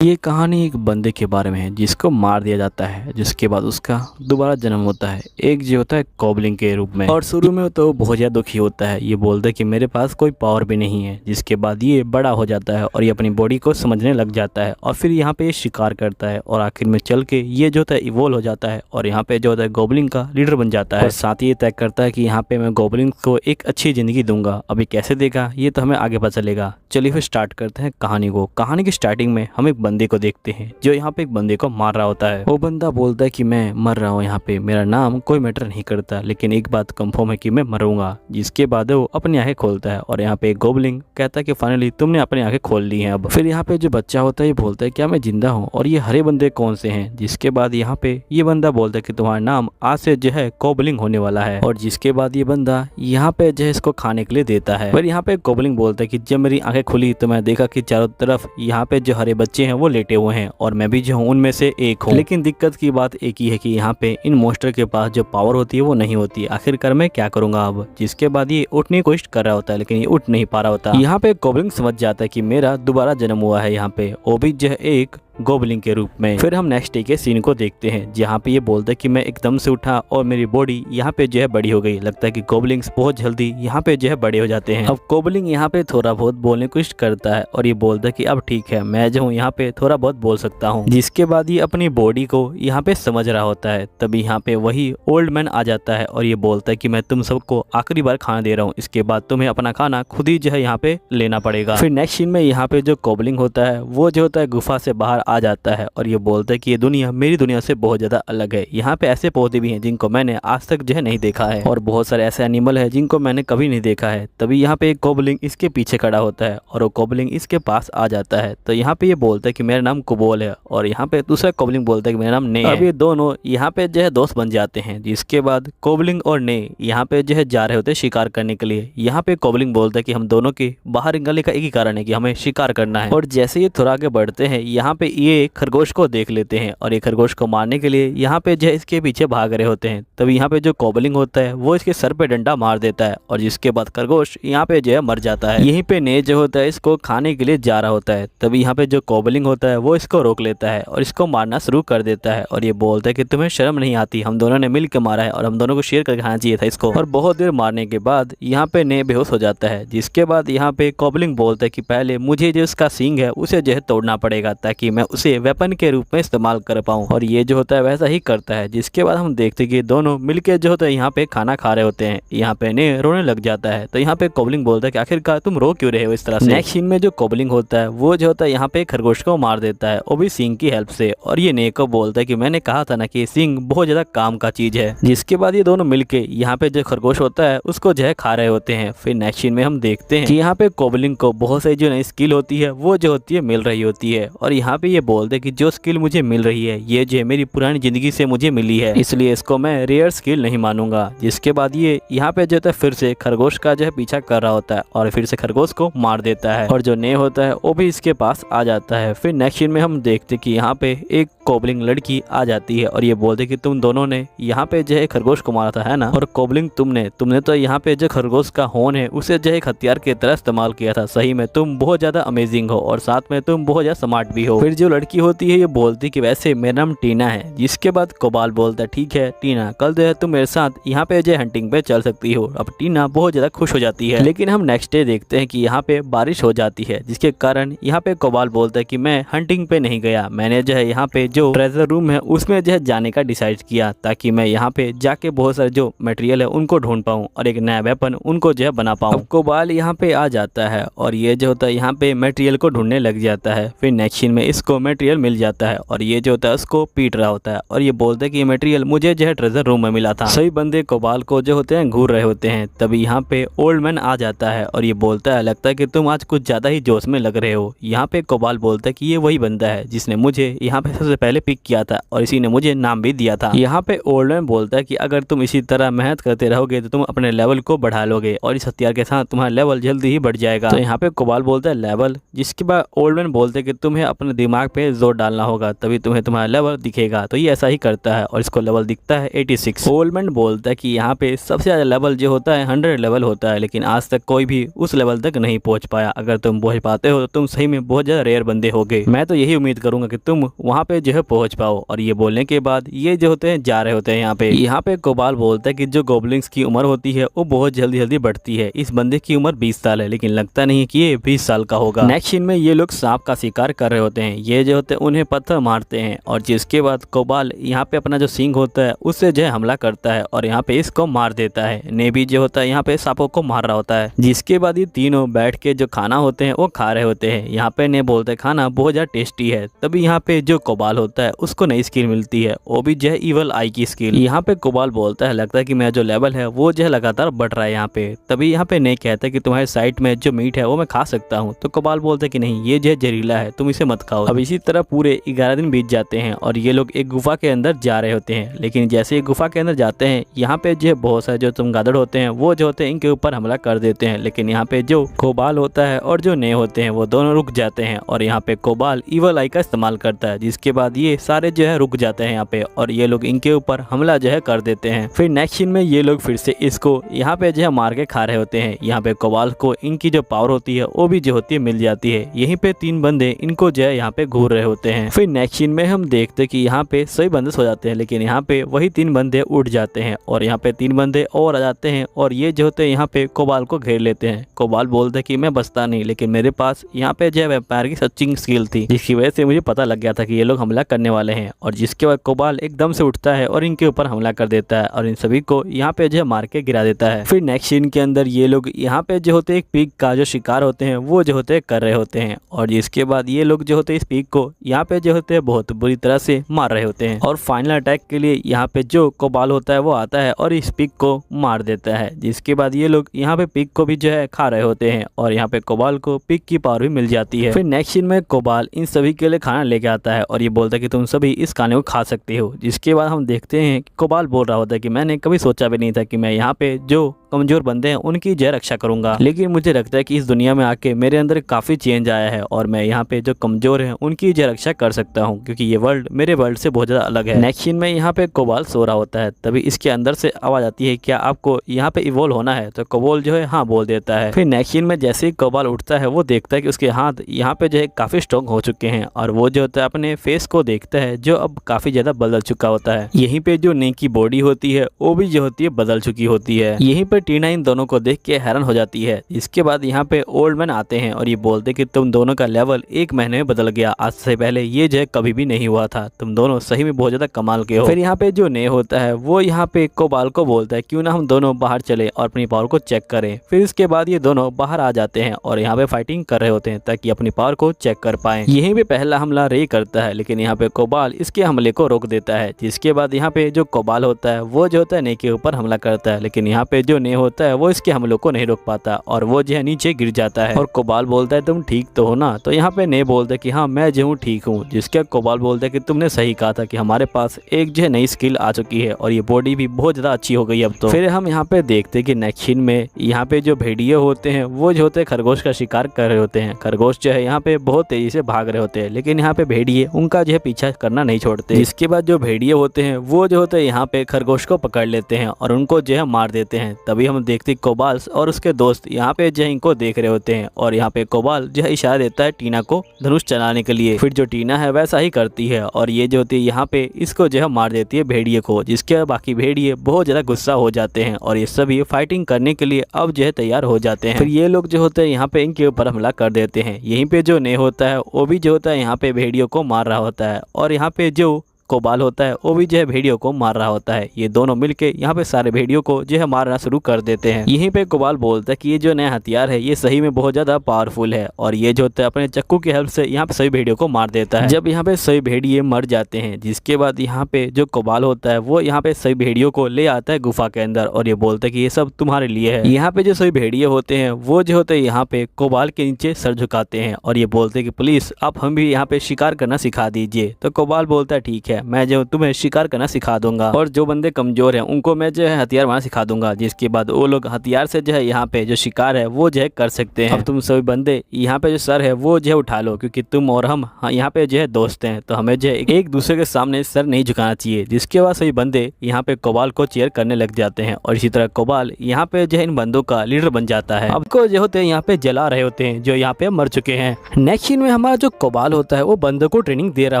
ये कहानी एक बंदे के बारे में है जिसको मार दिया जाता है, जिसके बाद उसका दोबारा जन्म होता है एक जो होता है गॉब्लिन के रूप में। और शुरू में तो बहुत ज़्यादा दुखी होता है, ये बोलता है कि मेरे पास कोई पावर भी नहीं है। जिसके बाद ये बड़ा हो जाता है और ये अपनी बॉडी को समझने लग जाता है और फिर यहाँ पे ये शिकार करता है और आखिर में चल के ये जो होता है इवोल्व हो जाता है और यहाँ पे जो होता है गॉब्लिन का लीडर बन जाता है। और साथ ही ये तय करता है कि यहाँ पे मैं गॉब्लिन को एक अच्छी ज़िंदगी दूंगा। अभी कैसे देगा ये तो हमें आगे पता चलेगा। चलिए फिर स्टार्ट करते हैं कहानी को। कहानी की स्टार्टिंग में हम एक बंदे को देखते हैं जो यहाँ पे एक बंदे को मार रहा होता है। वो बंदा बोलता है कि मैं मर रहा हूँ, यहाँ पे मेरा नाम कोई मैटर नहीं करता, लेकिन एक बात कंफर्म है कि मैं मरूंगा। जिसके बाद वो अपनी आंखें खोलता है और यहाँ पे एक गॉब्लिन कहता है कि फाइनली तुमने अपनी आंखें खोल ली हैं। अब फिर यहाँ पे जो बच्चा होता है ये बोलता है क्या मैं जिंदा हूँ और ये हरे बंदे कौन से हैं। जिसके बाद यहाँ पे ये बंदा बोलता है कि तुम्हारा नाम आज से जो है गॉब्लिन होने वाला है। और जिसके बाद ये बंदा यहाँ पे जो है इसको खाने के लिए देता है। फिर यहाँ पे गॉब्लिन बोलता है कि जब मेरी आंखें खुली तो मैं देखा कि चारों तरफ यहाँ पे जो हरे बच्चे हैं वो लेटे हुए हैं और मैं भी जो हूँ उनमें से एक हूँ। लेकिन दिक्कत की बात एक ही है कि यहाँ पे इन मोस्टर के पास जो पावर होती है वो नहीं होती। आखिरकार मैं क्या करूंगा अब। जिसके बाद ये उठने की कोशिश कर रहा होता है लेकिन ये उठ नहीं पा रहा होता। यहाँ पे गॉब्लिन समझ जाता है कि मेरा दोबारा जन्म हुआ है यहाँ पे, वो भी जो है एक गॉब्लिन के रूप में। फिर हम नेक्स्ट डे के सीन को देखते हैं जहाँ पे ये बोलता है कि मैं एकदम से उठा और मेरी बॉडी यहाँ पे जो है बड़ी हो गई। लगता है कि गॉब्लिन्स बहुत जल्दी यहाँ पे जो है बड़े हो जाते हैं। अब गॉब्लिन यहाँ पे थोड़ा बहुत बोलने की कोशिश करता है और ये बोलता है कि अब ठीक है, मैं जो हूँ यहाँ पे थोड़ा बहुत बोल सकता हूँ। जिसके बाद ये अपनी बॉडी को यहाँ पे समझ रहा होता है। तभी यहाँ पे वही ओल्ड मैन आ जाता है और ये बोलता है कि मैं तुम सबको आखिरी बार खाना दे रहा हूँ, इसके बाद तुम्हें अपना खाना खुद ही जो है यहाँ पे लेना पड़ेगा। फिर नेक्स्ट सीन में यहाँ पे जो गॉब्लिन होता है वो जो होता है गुफा से बाहर आ जाता है और ये बोलता है कि ये दुनिया मेरी दुनिया से बहुत ज्यादा अलग है। यहाँ पे ऐसे पौधे भी हैं जिनको मैंने आज तक जो है नहीं देखा है और बहुत सारे ऐसे एनिमल है जिनको मैंने कभी नहीं देखा है। तभी यहाँ पे एक गॉब्लिन इसके पीछे खड़ा होता है और वो गॉब्लिन इसके पास आ जाता है। तो यहाँ पे ये बोलता है कि मेरा नाम कुबोल है और यहाँ पे दूसरा गॉब्लिन बोलता है कि मेरा नाम ने है। अब ये दोनों यहाँ पे जो है दोस्त बन जाते हैं। जिसके बाद गॉब्लिन और ने यहाँ पे जो है जा रहे होते हैं शिकार करने के लिए। यहाँ पे गॉब्लिन बोलता है कि हम दोनों के बाहर निकलने का एक ही कारण है कि हमें शिकार करना है। और जैसे ये थोड़ा आगे बढ़ते हैं यहाँ पे ये खरगोश को देख लेते हैं और ये खरगोश को मारने के लिए यहाँ पे जो है इसके पीछे भाग रहे होते हैं। तभी यहाँ पे जो गॉब्लिन होता है वो इसके सर पे डंडा मार देता है और जिसके बाद खरगोश यहाँ पे जो है मर जाता है। यहीं पे ने जो होता है इसको खाने के लिए जा रहा होता है। तभी यहाँ पे जो गॉब्लिन होता है वो इसको रोक लेता है और इसको मारना शुरू कर देता है और ये बोलता है कि तुम्हें शर्म नहीं आती, हम दोनों ने मिल के मारा है और हम दोनों को शेयर करके खाना चाहिए था इसको। और बहुत देर मारने के बाद यहाँ पे ने बेहोश हो जाता है। जिसके बाद यहाँ पे गॉब्लिन बोलता है कि पहले मुझे जो इसका सींग है उसे जो है तोड़ना पड़ेगा ताकि मैं उसे वेपन के रूप में इस्तेमाल कर पाऊँ। और ये जो होता है वैसा ही करता है। जिसके बाद हम देखते हैं कि दोनों मिलके जो होता है यहाँ पे खाना खा रहे होते हैं। यहाँ पे ने रोने लग जाता है। तो यहाँ पे गॉब्लिन बोलता है कि आखिरकार तुम रो क्यों रहे हो इस तरह से। नेक्स्ट सीन में जो गॉब्लिन होता है वो जो होता है यहाँ पे खरगोश को मार देता है, वो भी सींग की हेल्प से। और ये ने को बोलता है कि मैंने कहा था ना कि सींग बहुत ज्यादा काम का चीज है। जिसके बाद ये दोनों मिलके यहाँ पे जो खरगोश होता है उसको जो है खा रहे होते हैं। फिर नेक्स्ट सीन में हम देखते हैं कि यहाँ पे गॉब्लिन को बहुत सारी जो नई स्किल होती है वो जो होती है मिल रही होती है। और यहाँ पे ये बोलते हैं कि जो स्किल मुझे मिल रही है ये जो मेरी पुरानी जिंदगी से मुझे मिली है, इसलिए इसको मैं रेयर स्किल नहीं मानूंगा। जिसके बाद ये यहाँ पे जो होता है फिर से खरगोश का जो है पीछा कर रहा होता है और फिर से खरगोश को मार देता है और जो ने होता है वो भी इसके पास आ जाता है। फिर नेक्स्ट सीन में हम देखते कि यहाँ पे एक गॉब्लिन लड़की आ जाती है और ये बोलते कि तुम दोनों ने यहाँ पे जो है खरगोश को मारा था है ना, और गॉब्लिन तुमने तो यहाँ पे जो खरगोश का होन है उसे जो है हथियार की तरह इस्तेमाल किया था। सही में तुम बहुत ज्यादा अमेजिंग हो और साथ में तुम बहुत ज्यादा स्मार्ट भी हो। फिर जो लड़की होती है ये बोलती कि वैसे मेरा नाम टीना है। जिसके बाद कोबाल बोलता है ठीक है टीना, कल जो है तुम मेरे साथ यहाँ पे जो हंटिंग पे चल सकती हो। अब टीना बहुत ज्यादा खुश हो जाती है। लेकिन हम नेक्स्ट डे देखते हैं कि यहाँ पे बारिश हो जाती है जिसके कारण यहाँ पे कोबाल बोलता है कि मैं हंटिंग पे नहीं गया, मैंने जो है यहाँ पे जो ट्रेजर रूम है उसमें जो है जाने का डिसाइड किया ताकि मैं यहाँ पे जाके बहुत सारे जो मटेरियल है उनको ढूंढ पाऊँ और एक नया वेपन उनको जो है बना पाऊँ। अब कोबाल यहाँ पे आ जाता है और ये जो होता है यहाँ पे मटेरियल को ढूंढने लग जाता है। फिर नेक्स्ट सीन में इसको मटेरियल मिल जाता है और ये जो होता है उसको पीट रहा होता है और ये बोलता है कि ये मटेरियल मुझे जो है ट्रेजर रूम में मिला था। सभी बंदे कोबाल को जो होते हैं घूर रहे होते हैं। तभी यहाँ पे ओल्ड मैन आ जाता है और ये बोलता है लगता है कि तुम आज कुछ ज्यादा ही जोश में लग रहे हो। यहाँ पे कोबाल बोलता है कि ये वही बंदा है जिसने मुझे यहाँ पे सबसे पहले पिक किया था और इसी ने मुझे नाम भी दिया था। यहाँ पे ओल्ड मैन बोलता है कि अगर तुम इसी तरह मेहनत करते रहोगे तो तुम अपने लेवल को बढ़ा लोगे और इस हथियार के साथ तुम्हारा लेवल जल्दी ही बढ़ जाएगा। तो यहाँ पे कोबाल बोलता है लेवल। जिसके बाद ओल्ड मैन बोलते है कि तुम्हें अपने दिमाग दिमाग पे जोर डालना होगा, तभी तुम्हें तुम्हारा लेवल दिखेगा। तो ये ऐसा ही करता है और इसको लेवल दिखता है 86। ओल्डमैन बोलता है कि यहाँ पे सबसे ज़्यादा लेवल जो होता है 100 लेवल होता है, लेकिन आज तक कोई भी उस लेवल तक नहीं पहुँच पाया। अगर तुम पहुँच पाते हो तो तुम सही में बहुत ज़्यादा रेयर बंदे होगे। मैं तो यही उम्मीद करूंगा कि तुम वहाँ पे जो है पहुँच पाओ। और ये बोलने के बाद ये जो होते हैं जा रहे होते हैं। यहाँ पे कोबाल बोलता है कि जो गोबलिंग्स की उम्र होती है वो बहुत जल्दी जल्दी बढ़ती है। इस बंदे की उम्र 20 साल है, लेकिन लगता नहीं है कि ये 20 साल का होगा। नेक्स्ट सीन में ये लोग सांप का शिकार कर रहे होते हैं। ये जो होते हैं उन्हें पत्थर मारते हैं और जिसके बाद कोबाल यहाँ पे अपना जो सींग होता है उससे जो है हमला करता है और यहाँ पे इसको मार देता है। नेबी जो होता है यहाँ पे सांपों को मार रहा होता है। जिसके बाद ये तीनों बैठ के जो खाना होते हैं वो खा रहे होते हैं। यहाँ पे ने बोलते हैं खाना बहुत ज्यादा टेस्टी है। तभी यहाँ पे जो कोबाल होता है उसको नई स्किल मिलती है, वो भी जो है इवल आई की स्किल। यहाँ पे कोबाल बोलता है लगता है कि मेरा जो लेवल है वो जो है लगातार बढ़ रहा है यहाँ पे। तभी यहाँ पे ने कहता है कि तुम्हारे साइड में जो मीट है वो मैं खा सकता हूँ। तो कोबाल बोलता है कि नहीं, ये जो है जहरीला है, तुम इसे मत खाओ। अब इसी तरह पूरे 11 दिन बीत जाते हैं और ये लोग एक गुफा के अंदर जा रहे होते हैं। लेकिन जैसे ही गुफा के अंदर जाते हैं यहाँ पे जो है बहुत सारे जो चमगादड़ होते हैं वो जो होते हैं इनके ऊपर हमला कर देते हैं। लेकिन यहाँ पे जो कोबाल होता है और जो ने होते हैं वो दोनों रुक जाते हैं और यहाँ पे कोबाल इवल आई का इस्तेमाल करता है। जिसके बाद ये सारे जो है रुक जाते हैं यहाँ पे और ये लोग इनके ऊपर हमला जो है कर देते हैं। फिर नेक्स्ट सीन में ये लोग फिर से इसको यहाँ पे जो है मार के खा रहे होते हैं। यहाँ पे कोबाल को इनकी जो पावर होती है वो भी जो होती है मिल जाती है। यहीं पे 3 बंदे इनको जो है यहाँ पे घूर रहे होते हैं। फिर नेक्स्ट सीन में हम देखते हैं कि यहाँ पे सभी बंदे सो जाते हैं, लेकिन यहाँ पे वही 3 बंदे उठ जाते हैं और यहाँ पे 3 बंदे और आ जाते हैं और ये जो होते हैं यहाँ पे कोबाल को घेर लेते हैं। कोबाल बोलते हैं कि मैं बचता नहीं, लेकिन मेरे पास यहाँ पे जो है वेम्पायर की सचिंग स्किल थी, जिसकी वजह से मुझे पता लग गया था कि ये लोग हमला करने वाले हैं। और जिसके बाद कोबाल एकदम से उठता है और इनके ऊपर हमला कर देता है और इन सभी को यहाँ पे जो है मार के गिरा देता है। फिर नेक्स्ट सीन के अंदर ये लोग यहाँ पे जो होते हैं एक पिग का जो शिकार होते हैं वो जो होते हैं कर रहे होते हैं और जिसके बाद ये लोग जो होते हैं इस पिग को यहाँ पे जो होते हैं बहुत बुरी तरह से मार रहे होते हैं। और फाइनल अटैक के लिए यहाँ पे जो कोबाल होता है वो आता है और इस पिग को मार देता है। जिसके बाद ये लोग यहाँ पे पिग को भी जो है खा रहे होते हैं और यहाँ पे कोबाल को पिग की पावर भी मिल जाती है। फिर नेक्स्ट सीन में कोबाल इन सभी के लिए खाना लेके आता है और ये बोलता है कि तुम सभी इस खाने को खा सकते हो। जिसके बाद हम देखते हैं कि कोबाल बोल रहा होता है कि मैंने कभी सोचा भी नहीं था कि मैं यहाँ पे जो कमजोर बंदे हैं उनकी जय रक्षा करूंगा, लेकिन मुझे लगता है कि इस दुनिया में आके मेरे अंदर काफी चेंज आया है और मैं यहाँ पे जो कमजोर हैं उनकी जय रक्षा कर सकता हूँ, क्योंकि ये वर्ल्ड मेरे वर्ल्ड से बहुत ज्यादा अलग है। नेक्स्ट सीन में यहाँ पे कोबाल सो रहा होता है, तभी इसके अंदर से आवाज आती है क्या आपको यहाँ पे इवोल्व होना है? तो कोबाल जो है हाँ बोल देता है। फिर नेक्स्ट सीन में जैसे ही कोबाल उठता है वो देखता है कि उसके हाथ यहाँ पे जो है काफी स्ट्रॉन्ग हो चुके हैं और वो जो होता है अपने फेस को देखता है जो अब काफी ज्यादा बदल चुका होता है। यहीं पे जो ने की बॉडी होती है वो भी जो होती है बदल चुकी होती है। यहीं पे टीना इन दोनों को देख के हैरान हो जाती है। इसके बाद यहाँ पे ओल्ड मैन आते हैं और ये बोलते कि तुम दोनों का लेवल 1 महीने में बदल गया, आज से पहले ये जो है कभी भी नहीं हुआ था, तुम दोनों सही में बहुत ज्यादा कमाल के हो। फिर यहाँ पे जो ने होता है वो यहाँ पे कोबाल को बोलता है क्यों ना हम दोनों बाहर चले और अपनी पावर को चेक करें। फिर इसके बाद ये दोनों बाहर आ जाते हैं और यहाँ पे फाइटिंग कर रहे होते हैं ताकि अपनी पावर को चेक कर पाए। यहीं पे पहला हमला रे करता है, लेकिन यहाँ पे कोबाल इसके हमले को रोक देता है। जिसके बाद यहाँ पे जो कोबाल होता है वो जो होता है ने के ऊपर हमला करता है, लेकिन यहाँ पे जो ने होता है वो इसके हमलों को नहीं रोक पाता और वो जो है नीचे गिर जाता है। और कोबाल बोलता है तुम ठीक तो हो ना? तो यहाँ पे ने बोलता है कि हाँ मैं जो हूँ ठीक हूँ। जिसके कोबाल बोलता है कि तुमने सही कहा था कि हमारे पास एक जो है नई स्किल आ चुकी है और ये बॉडी भी बहुत ज्यादा अच्छी हो गई अब तो। फिर हम यहाँ पे देखते हैं कि नेक्स्ट सीन में यहाँ पे जो भेड़िए होते हैं वो जो होते हैं खरगोश का शिकार कर रहे होते हैं। खरगोश जो है यहाँ पे बहुत तेजी से भाग रहे होते हैं, लेकिन यहाँ पे भेड़िए उनका जो है पीछा करना नहीं छोड़ते। जिसके बाद जो भेड़िए होते हैं वो जो होते हैं यहाँ पे खरगोश को पकड़ लेते हैं और उनको जो है मार देते हैं। तभी हम देखते कोबाल और उसके दोस्त यहाँ पे जो है इनको देख रहे होते हैं और यहाँ पे कोबाल जो है इशारा देता है टीना को धनुष चलाने के लिए। फिर जो टीना है वैसा ही करती है और ये जो होती है यहाँ पे इसको जो है मार देती है भेड़िए को। जिसके बाकी भेड़िए बहुत ज्यादा गुस्सा हो जाते हैं और ये सभी फाइटिंग करने के लिए अब जो है तैयार हो जाते हैं। फिर ये लोग जो होते हैं यहाँ पे इनके ऊपर हमला कर देते हैं। यहीं पे जो ने होता है वो भी जो होता है यहाँ पे भेड़ियों को मार रहा होता है और यहाँ पे जो कोबाल होता है वो भी जो है भेड़ियों को मार रहा होता है। ये दोनों मिलके यहाँ पे सारे भेड़ियों को जो है मारना शुरू कर देते हैं। यहीं पे कोबाल बोलता है कि ये जो नया हथियार है ये सही में बहुत ज्यादा पावरफुल है और ये जो होता है अपने चक्कू की हेल्प से यहाँ पे सभी भेड़ियों को मार देता है। जब यहाँ पे सभी भेड़िए मर जाते हैं, जिसके बाद यहाँ पे जो कोबाल होता है वो यहाँ पे सभी भेड़ियों को ले आता है गुफा के अंदर और ये बोलता है कि ये सब तुम्हारे लिए है। यहाँ पे जो सभी भेड़िए होते हैं वो जो होते हैं यहाँ पे कोबाल के नीचे सर झुकाते हैं और ये बोलते हैं कि प्लीज आप हम भी यहाँ पे शिकार करना सिखा दीजिए। तो कोबाल बोलता है ठीक है। है, मैं जो तुम्हें शिकार करना सिखा दूंगा और जो बंदे कमजोर हैं उनको मैं जो है हथियार बनाना सिखा दूंगा, जिसके बाद वो लोग हथियार से जो है यहाँ पे जो शिकार है वो जो है कर सकते हैं। अब तुम सभी बंदे यहाँ पे जो सर है वो जो है उठा लो, क्योंकि तुम और हम यहाँ पे जो है दोस्त हैं, तो हमें जो है एक दूसरे के सामने सर नहीं झुकाना चाहिए। जिसके बाद सभी बंदे यहाँ पे कोबाल को चेयर करने लग जाते हैं और इसी तरह कोबाल यहाँ पे जो है इन बंदों का लीडर बन जाता है। अब को जो होते हैं यहाँ पे जला रहे होते हैं जो यहाँ पे मर चुके हैं। नेक्स्ट सीन में हमारा जो कोबाल होता है वो बंदों को ट्रेनिंग दे रहा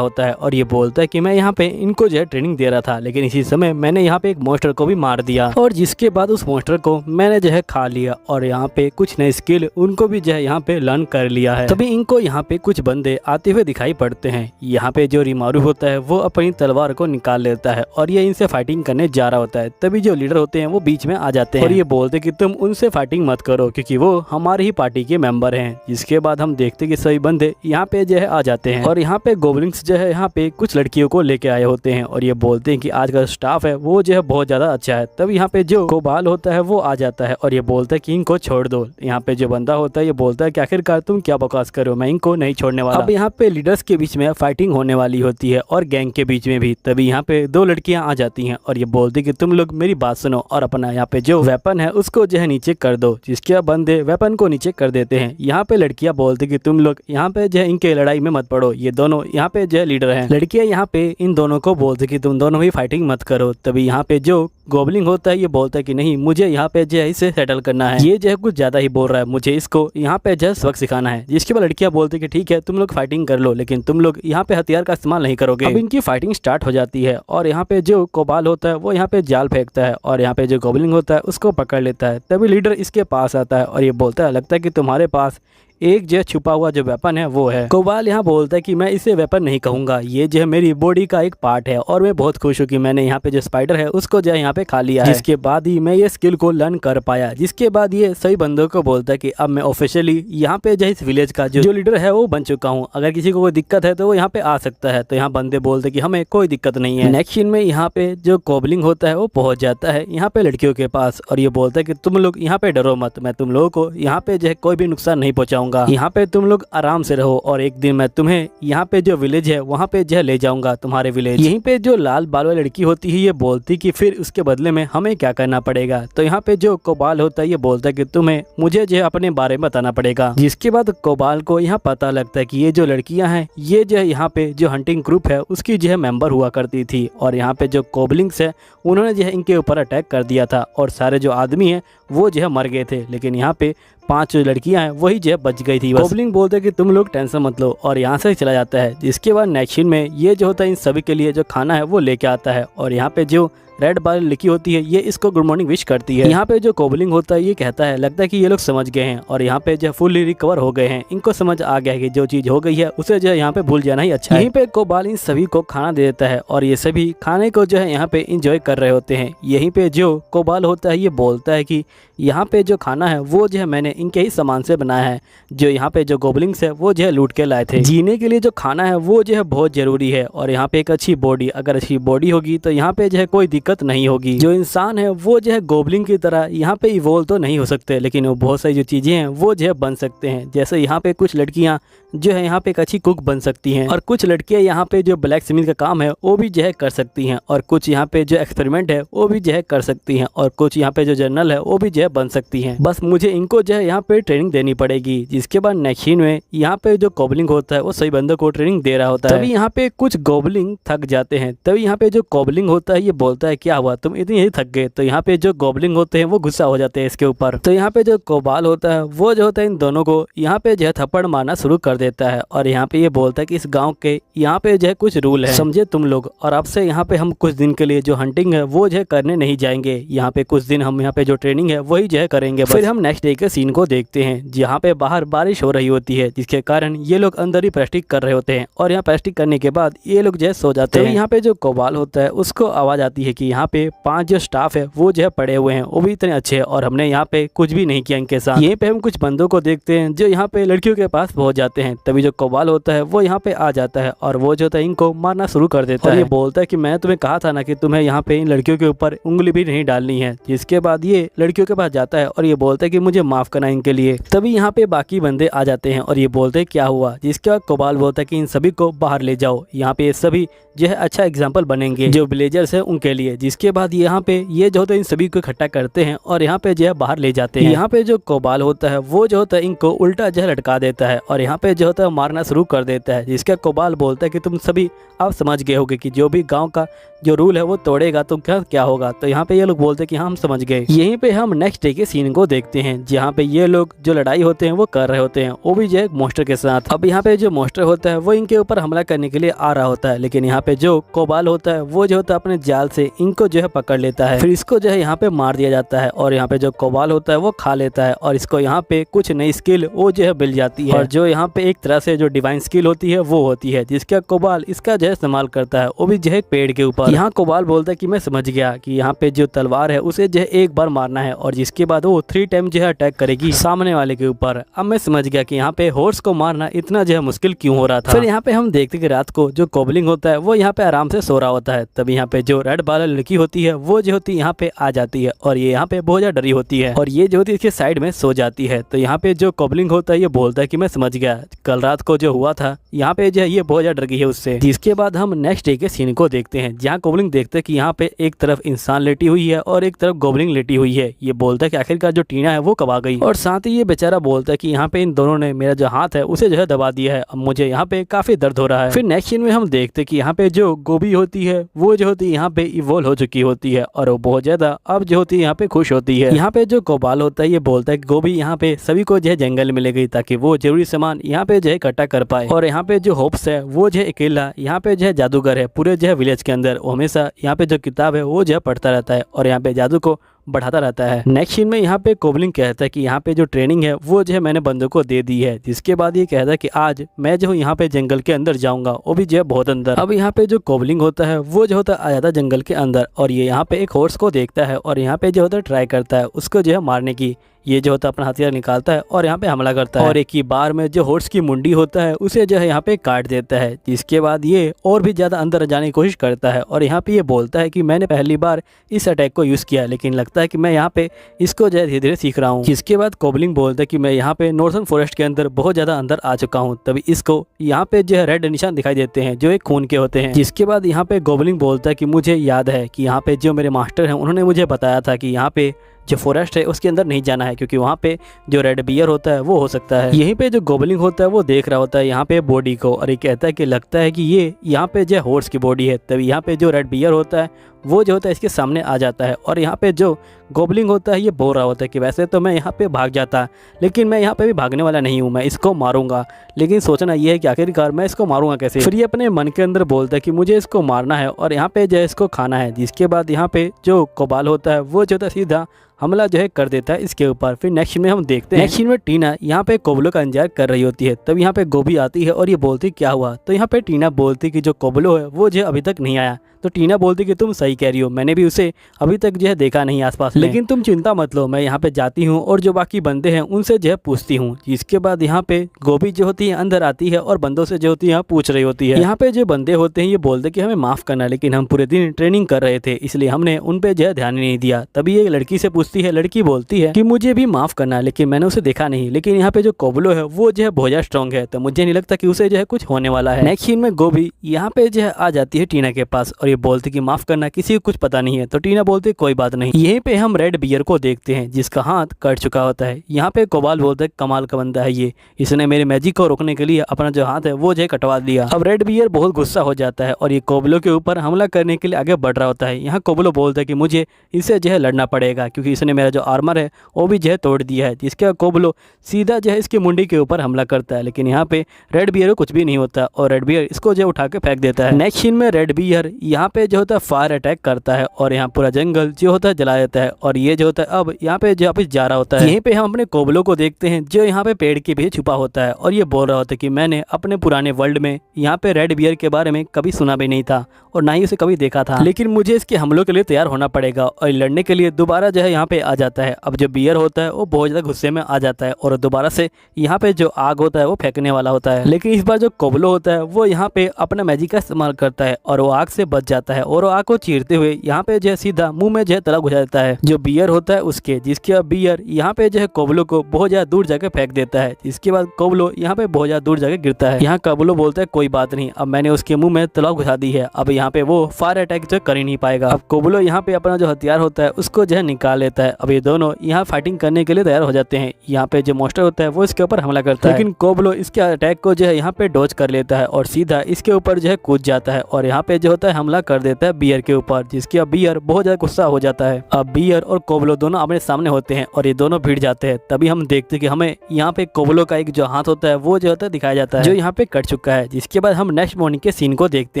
होता है और ये बोलता है कि मैं यहाँ पे इनको जो है ट्रेनिंग दे रहा था, लेकिन इसी समय मैंने यहाँ पे एक मॉन्स्टर को भी मार दिया और जिसके बाद उस मॉन्स्टर को मैंने जो है खा लिया और यहाँ पे कुछ नए स्किल उनको भी जो है यहाँ पे लर्न कर लिया है। तभी इनको यहाँ पे कुछ बंदे आते हुए दिखाई पड़ते हैं। यहाँ पे जो रिमारू होता है वो अपनी तलवार को निकाल लेता है और ये इनसे फाइटिंग करने जा रहा होता है। तभी जो लीडर होते हैं वो बीच में आ जाते हैं और ये बोलते कि तुम उनसे फाइटिंग मत करो क्योंकि वो हमारी ही पार्टी के मेंबर हैं। जिसके बाद हम देखते कि सभी बंदे यहाँ पे जो है आ जाते हैं और यहाँ पे गोबलिंग्स जो है यहाँ पे कुछ लड़कियों को लेके आए होते हैं और ये बोलते हैं कि आज का स्टाफ है वो जो है बहुत ज्यादा अच्छा है। तब यहाँ पे जो कोबाल होता है वो आ जाता है और ये बोलता है कि इनको छोड़ दो। यहाँ पे जो बंदा होता है ये बोलता है कि आखिरकार तुम क्या बकवास करो, मैं इनको नहीं छोड़ने वाला। अब यहाँ पे लीडर्स के बीच में फाइटिंग होने वाली होती है और गैंग के बीच में भी। तभी यहाँ पे दो लड़कियां आ जाती हैं और ये बोलती कि तुम लोग मेरी बात सुनो और अपना यहाँ पे जो वेपन है उसको जो है नीचे कर दो। जिसके बंदे वेपन को नीचे कर देते हैं। यहाँ पे लड़कियां बोलती कि तुम लोग यहाँ पे जो है इनके लड़ाई में मत पड़ो, ये दोनों यहाँ पे जो है लीडर हैं। लड़कियां यहाँ पे इन दोनों को बोलती कि तुम दोनों भी फाइटिंग मत करो। तभी यहाँ पे जो गोबलिंग होता है ये बोलता है कि नहीं, मुझे यहाँ पे जो है इसे सेटल करना है, ये जो है कुछ ज्यादा ही बोल रहा है, मुझे इसको यहाँ पे जो है सबक सिखाना है। जिसके बाद लड़कियां बोलती कि ठीक है तुम लोग फाइटिंग कर लो, लेकिन तुम लोग यहाँ पे हथियार का इस्तेमाल नहीं करोगे। अब इनकी फाइटिंग स्टार्ट हो जाती है और यहाँ पे जो कोबाल होता है वो यहाँ पे जाल फेंकता है और यहाँ पे जो गोबलिंग होता है उसको पकड़ लेता है। तभी लीडर इसके पास आता है और ये बोलता है लगता है कि तुम्हारे पास एक जो छुपा हुआ जो वेपन है वो है। कोबाल यहाँ बोलता है कि मैं इसे वेपन नहीं कहूंगा, ये जो है मेरी बॉडी का एक पार्ट है और मैं बहुत खुश हूँ कि मैंने यहाँ पे जो स्पाइडर है उसको जो है यहाँ पे खा लिया है। जिसके बाद ही मैं ये स्किल को लर्न कर पाया। जिसके बाद ये सभी बंदों को बोलता है कि अब मैं ऑफिशियली यहाँ पे जो इस विलेज का जो लीडर है वो बन चुका हूँ, अगर किसी को कोई दिक्कत है तो वो यहाँ पे आ सकता है। तो यहाँ बंदे बोलते कि हमें कोई दिक्कत नहीं है। नेक्स्ट सीन में यहाँ पे जो कोबलिंग होता है वो पहुंच जाता है यहाँ पे लड़कियों के पास और ये बोलता है कि तुम लोग यहाँ पे डरो मत, मैं तुम लोगों को यहाँ पे जो है कोई भी नुकसान नहीं पहुंचाऊंगा, यहाँ पे तुम लोग आराम से रहो और एक दिन मैं तुम्हें यहाँ पे जो विलेज है वहाँ पे जो ले जाऊंगा तुम्हारे विलेज। यहीं पे जो लाल बाल वाली लड़की होती है ये बोलती कि फिर उसके बदले में हमें क्या करना पड़ेगा। तो यहाँ पे जो कोबाल होता है ये बोलता है कि तुम्हें मुझे जो है अपने बारे में बताना पड़ेगा। जिसके बाद कोबाल को यहाँ पता लगता है कि ये जो लड़कियां हैं ये जो है यहाँ पे जो हंटिंग ग्रुप है उसकी जो है मेंबर हुआ करती थी और यहाँ पे जो कोबलिंग्स है उन्होंने जो है इनके ऊपर अटैक कर दिया था और सारे जो आदमी है वो जो है मर गए थे, लेकिन यहाँ पे 5 जो लड़कियां हैं वही जो है बच गई थी। कोबलिंग बोलते हैं कि तुम लोग टेंशन मत लो और यहाँ से चला जाता है। जिसके बाद नेक्स्ट सीन में ये जो होता है इन सभी के लिए जो खाना है वो लेके आता है और यहाँ पे जो रेड बाल लिखी होती है ये इसको गुड मॉर्निंग विश करती है। यहाँ पे जो कोबलिंग होता है ये कहता है लगता है कि ये लोग समझ गए हैं और यहाँ पे जो फुल्ली रिकवर हो गए हैं, इनको समझ आ गया है कि जो चीज हो गई है उसे जो है यहाँ पे भूल जाना ही अच्छा है। यहीं पे कोबाल इन सभी को खाना दे देता है और ये सभी खाने को जो है यहाँ पे इंजॉय कर रहे होते हैं। यहीं पे जो कोबाल होता है ये बोलता है कि यहाँ पे जो खाना है वो जो है मैंने इनके ही सामान से बनाया है, जो यहाँ पे जो गोबलिंग्स है वो जो है लूट के लाए थे। जीने के लिए जो खाना है वो जो है बहुत जरूरी है और यहाँ पे एक अच्छी बॉडी, अगर अच्छी बॉडी होगी तो यहाँ पे जो है कोई दिक्कत नहीं होगी। जो इंसान है वो जो है गोबलिंग की तरह यहाँ पे इवोल्व तो नहीं हो सकते, लेकिन वो बहुत सारी जो चीजें हैं वो जो है बन सकते हैं। जैसे यहाँ पे कुछ लड़कियाँ जो है यहाँ पे एक अच्छी कुक बन सकती हैं और कुछ लड़कियाँ यहाँ पे जो ब्लैक स्मिथ का काम है वो भी जो है कर सकती हैं और कुछ यहाँ पे जो एक्सपेरिमेंट है वो भी जो है कर सकती हैं और कुछ यहाँ पे जो जर्नल है वो भी जो है बन सकती हैं। बस मुझे इनको जो है यहाँ पे ट्रेनिंग देनी पड़ेगी। जिसके बाद नेक्स्ट सीन में यहाँ पे जो गोबलिंग होता है वो सही बंदों को ट्रेनिंग दे रहा होता है। तभी यहाँ पे कुछ गोबलिंग थक जाते हैं। तभी यहाँ पे जो गोबलिंग होता है ये बोलता है क्या हुआ तुम इतनी ही थक गए। तो यहाँ पे जो गोबलिंग होते हैं वो गुस्सा हो जाते हैं इसके ऊपर। तो यहाँ पे जो कोबाल होता है वो जो होता है इन दोनों को यहाँ पे जो है थप्पड़ मारना शुरू कर देता है और यहाँ पे ये बोलता है कि इस गाँव के यहाँ पे जो है कुछ रूल है समझे तुम लोग, और अब से यहाँ पे हम कुछ दिन के लिए जो हंटिंग है वो जो है करने नहीं जाएंगे। यहाँ पे कुछ दिन हम यहाँ पे जो ट्रेनिंग है वही जो है करेंगे। फिर हम नेक्स्ट डे के सीन को देखते हैं जहाँ पे बाहर बारिश हो रही होती है, जिसके कारण ये लोग अंदर ही प्रैक्टिस कर रहे होते हैं और यहाँ प्रैक्टिस करने के बाद ये लोग जो है सो जाते हैं। यहाँ पे जो कोबाल होता है उसको आवाज आती है कि यहाँ पे 5 जो स्टाफ है वो जो है पड़े हुए हैं, वो भी इतने अच्छे हैं और हमने यहाँ पे कुछ भी नहीं किया इनके साथ। यहीं पे हम कुछ बंदों को देखते हैं जो यहाँ पे लड़कियों के पास पहुंच जाते हैं। तभी जो कोबाल होता है वो यहाँ पे आ जाता है और वो जो होता है इनको मारना शुरू कर देता है। ये बोलता है कि मैं तुम्हें कहा था ना कि तुम्हें यहाँ पे इन लड़कियों के ऊपर उंगली भी नहीं डालनी है। जिसके बाद ये लड़कियों के पास जाता है और ये बोलता है कि मुझे माफ करना इनके लिए। तभी यहाँ पे बाकी बंदे आ जाते हैं और ये बोलते हैं क्या हुआ। जिसके बाद कोबाल बोलता है कि इन सभी को बाहर ले जाओ, यहाँ पे ये सभी जो है अच्छा एग्जाम्पल बनेंगे जो विलेजर्स है उनके लिए। जिसके बाद यहाँ पे ये जो होता है इन सभी को इकट्ठा करते हैं और यहाँ पे जो है बाहर ले जाते हैं। यहाँ पे जो कोबाल होता है वो जो होता है इनको उल्टा जो है लटका देता है और यहाँ पे जो होता है मारना शुरू कर देता है। जिसका कोबाल बोलता है कि तुम सभी आप समझ गए होगे कि जो भी गाँव का जो रूल है वो तोड़ेगा तो क्या होगा। तो यहाँ पे ये लोग बोलते हैं कि हाँ हम समझ गए। यहीं पे हम नेक्स्ट डे के सीन को देखते हैं जहाँ पे ये लोग जो लड़ाई होते हैं वो कर रहे होते हैं, वो भी जो है मॉन्स्टर के साथ। अब यहाँ पे जो मॉन्स्टर होता है वो इनके ऊपर हमला करने के लिए आ रहा होता है, लेकिन यहाँ पे जो कोबाल होता है वो जो होता है अपने जाल से इनको जो है पकड़ लेता है। फिर इसको जो है यहाँ पे मार दिया जाता है और यहाँ पे जो कोबाल होता है वो खा लेता है और इसको यहाँ पे कुछ नई स्किल वो जो है मिल जाती है और जो यहाँ पे एक तरह से जो डिवाइन स्किल होती है वो होती है जिसका कोबाल इसका जो है इस्तेमाल करता है, वो भी जो है पेड़ के ऊपर। यहाँ कोबाल बोलता है कि मैं समझ गया कि यहाँ पे जो तलवार है उसे जो है एक बार मारना है और जिसके बाद वो 3 टाइम जो है अटैक करेगी सामने वाले के ऊपर। अब मैं समझ गया कि यहाँ पे हॉर्स को मारना इतना जो है मुश्किल क्यों हो रहा था। फिर यहाँ पे हम देखते कि रात को जो कोबलिंग होता है वो यहाँ पे आराम से सो रहा होता है। तभी यहाँ पे जो रेड बाल लड़की होती है वो जो होती है यहाँ पे आ जाती है और ये यहाँ पे बहुत ज्यादा डरी होती है और ये जो होती है इसके साइड में सो जाती है। तो यहाँ पे जो कोबलिंग होता है ये बोलता है कि मैं समझ गया कल रात को जो हुआ था यहाँ पे जो है ये बहुत ज्यादा डर गई है उससे। जिसके बाद हम नेक्स्ट डे के सीन को देखते हैं जहाँ कोबलिंग देखते हैं कि यहाँ पे एक तरफ इंसान लेटी हुई है और एक तरफ गोबलिंग लेटी हुई है। ये बोलता है कि आखिरकार जो टीना है वो कब आ गई और साथ ही ये बेचारा बोलता है कि यहाँ पे इन दोनों ने मेरा जो हाथ है उसे जो है दबा दिया है, अब मुझे यहाँ पे काफी दर्द हो रहा है। फिर नेक्स्ट सीन में हम देखते हैं कि यहाँ पे जो गोभी होती है वो जो होती है यहाँ पे इवॉल्व हो चुकी होती है और वो बहुत ज्यादा अब जो होती है यहाँ पे खुश होती है। यहाँ पे जो कोबाल होता है ये बोलता है कि गोभी यहाँ पे सभी को जो है जंगल में ले गई ताकि वो जरूरी सामान यहाँ पे जो है इकट्ठा कर पाए और यहाँ पे जो होप्स है वो जो है अकेला यहाँ पे जो है जादूगर है पूरे जो है विलेज के अंदर, वो हमेशा यहाँ पे जो किताब है वो जो है पढ़ता रहता है और यहाँ पे जादू को बढ़ाता रहता है। नेक्स्ट सीन में यहाँ पे कोबलिंग कहता है कि यहाँ पे जो ट्रेनिंग है वो जो है मैंने बंदों को दे दी है। जिसके बाद ये कहता है कि आज मैं जो यहाँ पे जंगल के अंदर जाऊंगा, वो भी जो है बहुत अंदर। अब यहाँ पे जो कोबलिंग होता है वो जो होता है आ जाता है जंगल के अंदर और ये यहाँ पे एक हॉर्स को देखता है और यहाँ पे जो होता है ट्राई करता है उसको जो है मारने की। ये जो होता है अपना हथियार निकालता है और यहाँ पे हमला करता है और एक ही बार में जो हॉर्स की मुंडी होता है उसे जो है यहाँ पे काट देता है। जिसके बाद ये और भी ज्यादा अंदर जाने की कोशिश करता है और यहाँ पे ये बोलता है कि मैंने पहली बार इस अटैक को यूज किया लेकिन लगता है कि मैं यहाँ पे इसको जो है धीरे धीरे सीख रहा हूँ। जिसके बाद कोबलिंग बोलता है कि मैं यहाँ पे नॉर्थर्न फॉरेस्ट के अंदर बहुत ज्यादा अंदर आ चुका हूँ। तभी इसको यहाँ पे जो है रेड निशान दिखाई देते हैं जो एक खून के होते हैं। जिसके बाद यहाँ पे कोबलिंग बोलता है कि मुझे याद है कि यहाँ पे जो मेरे मास्टर हैं उन्होंने मुझे बताया था कि यहाँ पे जो फॉरेस्ट है उसके अंदर नहीं जाना है क्योंकि वहाँ पे जो रेड बियर होता है वो हो सकता है। यहीं पे जो गोबलिंग होता है वो देख रहा होता है यहाँ पे बॉडी को और ये कहता है कि लगता है कि ये यहाँ पे जो हॉर्स की बॉडी है। तभी यहाँ पे जो रेड बियर होता है वो जो होता है इसके सामने आ जाता है और यहाँ पे जो गोबलिंग होता है ये बोल रहा होता है कि वैसे तो मैं यहाँ पे भाग जाता लेकिन मैं यहाँ पे भी भागने वाला नहीं हूँ, मैं इसको मारूंगा। लेकिन सोचना ये है कि आखिरकार मैं इसको मारूंगा कैसे। फिर ये अपने मन के अंदर बोलता है कि मुझे इसको मारना है और यहाँ पे जो है इसको खाना है। जिसके बाद यहाँ पे जो कोबाल होता है वो जो होता है सीधा हमला जो है कर देता है इसके ऊपर। फिर नेक्स्ट सीन में हम देखते हैं नेक्स्ट सीन में टीना यहाँ पे कोबलों का इंतजार कर रही होती है। तब यहाँ पे गोभी आती है और ये बोलती क्या हुआ। तो यहाँ पे टीना बोलती कि जो कोबलो है वो जो अभी तक नहीं आया। तो टीना बोलती कि तुम सही कह रही हो, मैंने भी उसे अभी तक जो है देखा नहीं आसपास, लेकिन तुम चिंता मत लो, मैं यहाँ पे जाती हूँ और जो बाकी बंदे हैं उनसे जो है पूछती हूँ। जिसके बाद यहाँ पे गोभी जो होती है अंदर आती है और बंदों से जो होती है पूछ रही होती है। यहाँ पे जो बंदे होते हैं ये बोलते कि हमें माफ करना, लेकिन हम पूरे दिन ट्रेनिंग कर रहे थे इसलिए हमने उन पे जो है ध्यान नहीं दिया। तभी एक लड़की से पूछती है, लड़की बोलती है कि मुझे भी माफ करना, लेकिन मैंने उसे देखा नहीं, लेकिन यहाँ पे जो कोबलो है वो जो है बहुत ज्यादा स्ट्रॉन्ग है तो मुझे नहीं लगता कि उसे जो है कुछ होने वाला है। नेक्स्ट सीन में गोभी यहाँ पे जो है आ जाती है टीना के पास और ये बोलती कि माफ करना, किसी को कुछ पता नहीं है। तो टीना बोलती कोई बात नहीं। यहीं पे हम रेड बियर को देखते हैं जिसका हाथ कट चुका होता है। यहाँ पे कोबाल बोलता है कमाल का बंदा है ये, इसने मेरे मैजिक को रोकने के लिए अपना जो हाथ है वो जो है कटवा दिया। अब रेड बियर बहुत गुस्सा हो जाता है और ये कोबलो के ऊपर हमला करने के लिए आगे बढ़ रहा होता है। यहाँ कोबलो बोलता है कि मुझे इससे जो है लड़ना पड़ेगा क्योंकि इसने मेरा जो आर्मर है वो भी जो है तोड़ दिया है। जिसके कोबलो सीधा जो है इसकी मुंडी के ऊपर हमला करता है, लेकिन यहाँ पे रेड बियर को कुछ भी नहीं होता और रेड बियर इसको जो उठा के फेंक देता है। नेक्स्ट सीन में रेड बियर यहाँ पे जो होता है फायर अटैक करता है और यहाँ पूरा जंगल जो होता है जला देता है और ये जो होता है अब यहाँ पे जो वापस जा रहा होता है। यहीं पे हम अपने कोबलो को देखते हैं जो यहाँ पे पेड़ के पीछे छुपा होता है और ये बोल रहा होता है कि मैंने अपने पुराने वर्ल्ड में यहाँ पे रेड बियर के बारे में कभी सुना भी नहीं था और ना ही उसे कभी देखा था, लेकिन मुझे इसके हमलों के लिए तैयार होना पड़ेगा और लड़ने के लिए दोबारा जो है यहाँ पे आ जाता है। अब जो बियर होता है वो बहुत ज्यादा गुस्से में आ जाता है और दोबारा से यहाँ पे जो आग होता है वो फेंकने वाला होता है, लेकिन इस बार जो कोबलो होता है वो यहाँ पे अपना मैजिक का इस्तेमाल करता है और वो आग से बच जाता है और वो आग को चीरते हुए यहाँ पे जो है सीधा मुंह में जो है तला घुसा देता है जो बियर होता है उसके, जिसके बियर यहाँ पे जो है कोबलो को बहुत ज्यादा दूर जाकर फेंक देता है। जिसके बाद कोबलो यहाँ पे बहुत ज्यादा दूर जाकर गिरता है। यहाँ कोबलो बोलता है कोई बात नहीं, अब मैंने उसके मुंह में तलवार घुसा दी है, अब यहाँ पे वो फायर अटैक जो कर ही नहीं पाएगा। अब कोबलो यहाँ पे अपना जो हथियार होता है उसको जो है निकाल लेता है। अब ये दोनों यहाँ फाइटिंग करने के लिए तैयार हो जाते हैं। यहाँ पे जो मॉन्स्टर होता है वो इसके ऊपर हमला करता है, लेकिन कोबलो इसके अटैक को जो है यहाँ पे डॉज कर लेता है और सीधा इसके ऊपर जो है कूद जाता है और यहाँ पे जो होता है हमला कर देता है बियर के ऊपर, जिसके अब बियर बहुत ज्यादा गुस्सा हो जाता है। अब बियर और कोबलो दोनों अपने सामने होते हैं और ये दोनों भिड़ जाते हैं। तभी हम देखते हैं कि हमें यहाँ पे कोबलो का एक जो हाथ होता है वो जो होता है दिखाया जाता है जो यहाँ पे कट चुका है। जिसके बाद हम नेक्स्ट मॉर्निंग के सीन को देखते